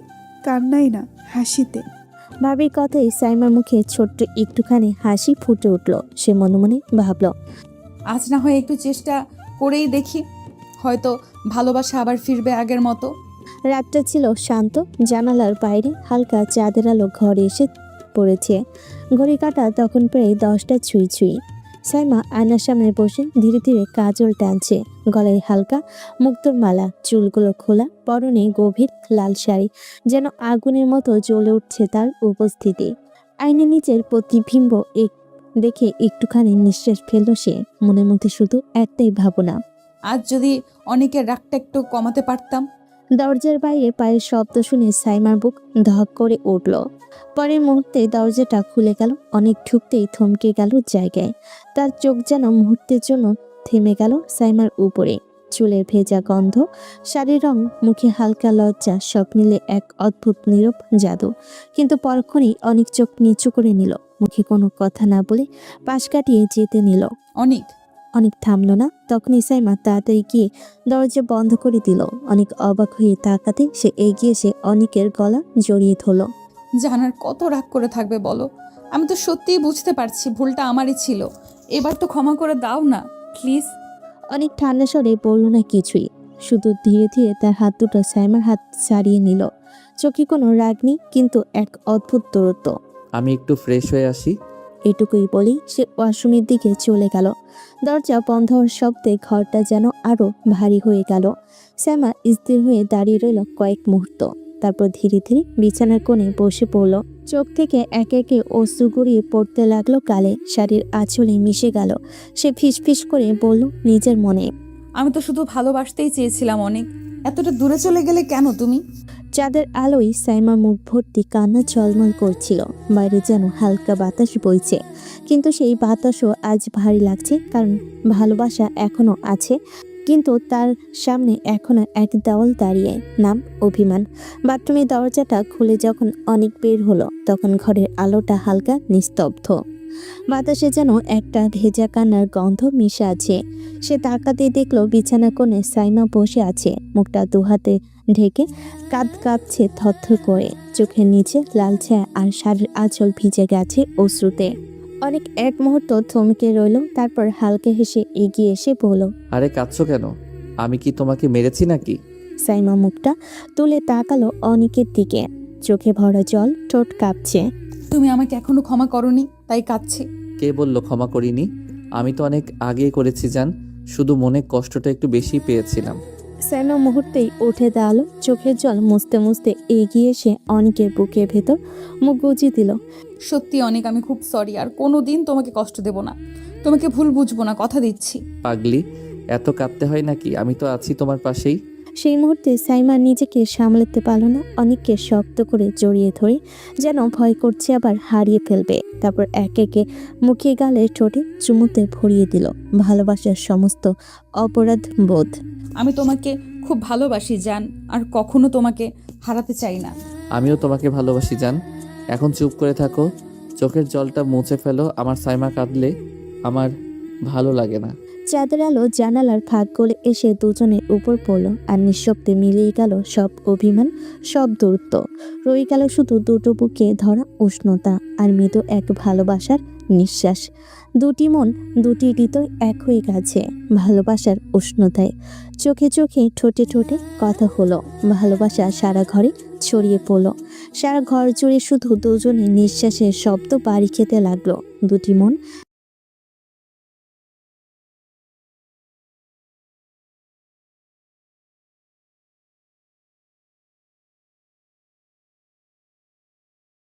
কান্নাই না, হাসিতে। ভাবির কথায় সাইমার মুখে ছোট্ট একটুখানি হাসি ফুটে উঠল। সে মনে মনে ভাবল, আজ না হয় একটু চেষ্টা করেই দেখি, হয়তো ভালোবাসা আবার ফিরবে আগের মতো। রাতটা ছিল শান্ত। জানালার বাইরে হালকা চাঁদের আলো ঘরে এসে পড়েছে। ঘড়ি কাঁটা তখন প্রায় 10টা ছুঁই ছুঁই। সাইমা আয়নার সামনে বসে ধীরে ধীরে কাজল টানছে। গলায় হালকা মুক্তোর মালা, চুলগুলো খোলা, পরনে গভীর লাল শাড়ি, যেন আগুনের মতো জ্বলে উঠছে তার উপস্থিতি। আয়নার নিচের প্রতিবিম্ব দেখে একটুখানি নিঃশ্বাস ফেলল সে। মনের মধ্যে শুধু একটাই ভাবনা, আজ যদি অনেকের রাগটা একটু কমাতে পারতাম। দরজার বাইরে পায়ের শব্দ শুনে সাইমার বুক ধক করে উঠল। পরের মুহূর্তে দরজাটা খুলে গেল। অনেক ঢুকতেই থমকে গেল জায়গায়। তার চোখ যেন মুহূর্তের জন্য থেমে গেল সাইমার উপরে। চুলের ভেজা গন্ধ, শাড়ির রং, মুখে হালকা লজ্জা, সব মিলে এক অদ্ভুত নীরব জাদু। কিন্তু পরক্ষণেই অনেক চোখ নিচু করে নিল। মুখে কোনো কথা না বলে পাশ কাটিয়ে যেতে নিল। অনেক থামলো না। তখনই সাইমা তাড়াতাড়ি গিয়ে দরজা বন্ধ করে দিল। অনেক অবাক হয়ে তাকাতে সে এগিয়ে এসে অনেকের গলা জড়িয়ে ধরল। জানার কত রাগ করে থাকবে বলো? আমি তো সত্যিই বুঝতে পারছি ভুলটা আমারই ছিল। এবার তো ক্ষমা করে দাও না প্লিজ। অনেক ঠান্ডা স্বরে বলল না কিছুই, শুধু ধীরে ধীরে তার হাত দুটো সাইমার হাত ছাড়িয়ে নিল। চোখে কোনো রাগ নেই, কিন্তু এক অদ্ভুত দূরত্ব। আমি একটু ফ্রেশ হয়ে আসি। এটুকুই বলেই সে ওয়াশরুমের দিকে চলে গেল। দরজা বন্ধ হওয়ার শব্দে ঘরটা যেন আরো ভারী হয়ে গেল। শ্যামা স্থির হয়ে দাঁড়িয়ে রইল কয়েক মুহূর্ত, তারপর ধীরে ধীরে বিছানার কোণে বসে পড়ল। চোখ থেকে একে একে অশ্রু গড়িয়ে পড়তে লাগলো গালে, শাড়ির আঁচলে মিশে গেল। সে ফিসফিস করে বলল নিজের মনে, আমি তো শুধু ভালোবাসতেই চেয়েছিলাম অনেক। এতটা দূরে চলে গেলে কেন তুমি? চাঁদের আলোয় সাইমা মুখ ভর্তি কান্না ঝলমল করছিল। বাইরে যেন হালকা বাতাস বইছে, কিন্তু সেই বাতাসও আজ ভারী লাগছে, কারণ ভালোবাসা এখনো আছে, কিন্তু তার সামনে এখনো এক দেওয়াল দাঁড়িয়ে, নাম অভিমান। বাথরুমের দরজাটা খুলে যখন অনেক বের হলো, তখন ঘরের আলোটা হালকা নিস্তব্ধ। বাতাসে যেন একটা ভেজা কান্নার গন্ধ মিশে আছে। সে তাকাতে দেখলো বিছানা কোণে সাইমা বসে আছে, মুখটা দুহাতে ঢেকে, কাঁদ কাঁপছে থরথর করে। চোখের নিচে লাল ছায়া আর শাড়ির আঁচল ভিজে গেছে অশ্রুতে। অনেক এক মুহূর্ত থমকে রইল, তারপর হালকা হেসে এগিয়ে এসে বলল, আরে কাঁদছো কেন? আমি কি তোমাকে মেরেছি নাকি? সাইমা মুখটা তুলে তাকালো অনিকের দিকে, চোখে ভরা জল, ঠোঁট কাঁপছে। তুমি আমাকে এখনো ক্ষমা করনি, তাই কাঁদছি। কে বললো ক্ষমা করিনি? আমি তো অনেক আগেই করেছি জান, শুধু মনে কষ্টটা একটু বেশি পেয়েছিলাম। সাইমা মুহূর্তেই উঠে দাঁড়ালো, চোখের জল মুছতে মুছতে এগিয়ে এসে অনেকের বুকের ভেতর মুখ গুজিয়ে দিল। সত্যি অনেক, আমি খুব সরি, আর কোনো দিন তোমাকে কষ্ট দেব না, তোমাকে ভুল বুঝবো না, কথা দিচ্ছি। পাগলি, এত কাঁদতে হয় নাকি? আমি তো আছি তোমার পাশেই। সেই মুহূর্তে সাইমা নিজেকে সামলাতে পারল না, অনেককে শক্ত করে জড়িয়ে ধরে যেন ভয় করছে আবার হারিয়ে ফেলবে। তারপর এক একে মুখে গালে ঠোঁটে চুমুতে ভরিয়ে দিল ভালোবাসার সমস্ত অপরাধ বোধ। আমি তোমাকে খুব ভালোবাসি জান, আর কখনো তোমাকে হারাতে চাই না। আমিও তোমাকে ভালোবাসি জান। এখন চুপ করে থাকো, চোখের জলটা মুছে ফেলো। আমার সাইমা কাঁদলে আমার ভালো লাগে না। চাঁদের আলো জানালার ফাঁক গলে এসে দুজনের উপর পড়ল, আর নিঃশব্দে মিলিয়ে গেল সব অভিমান, সব দূরত্ব। রয়ে গেল শুধু দুটো বুকে ধরা উষ্ণতা আর মৃদু এক ভালোবাসার নিঃশ্বাস। দুটি মন, দুটি হৃদয় এক হয়ে গেছে ভালোবাসার উষ্ণতায়। চোখে চোখে, ঠোঁটে ঠোঁটে কথা হলো, ভালোবাসা সারা ঘরে ছড়িয়ে পড়ল। সারা ঘর জুড়ে শুধু দুজনের নিঃশ্বাসের শব্দ বাড়ি খেতে লাগলো। দুটি মন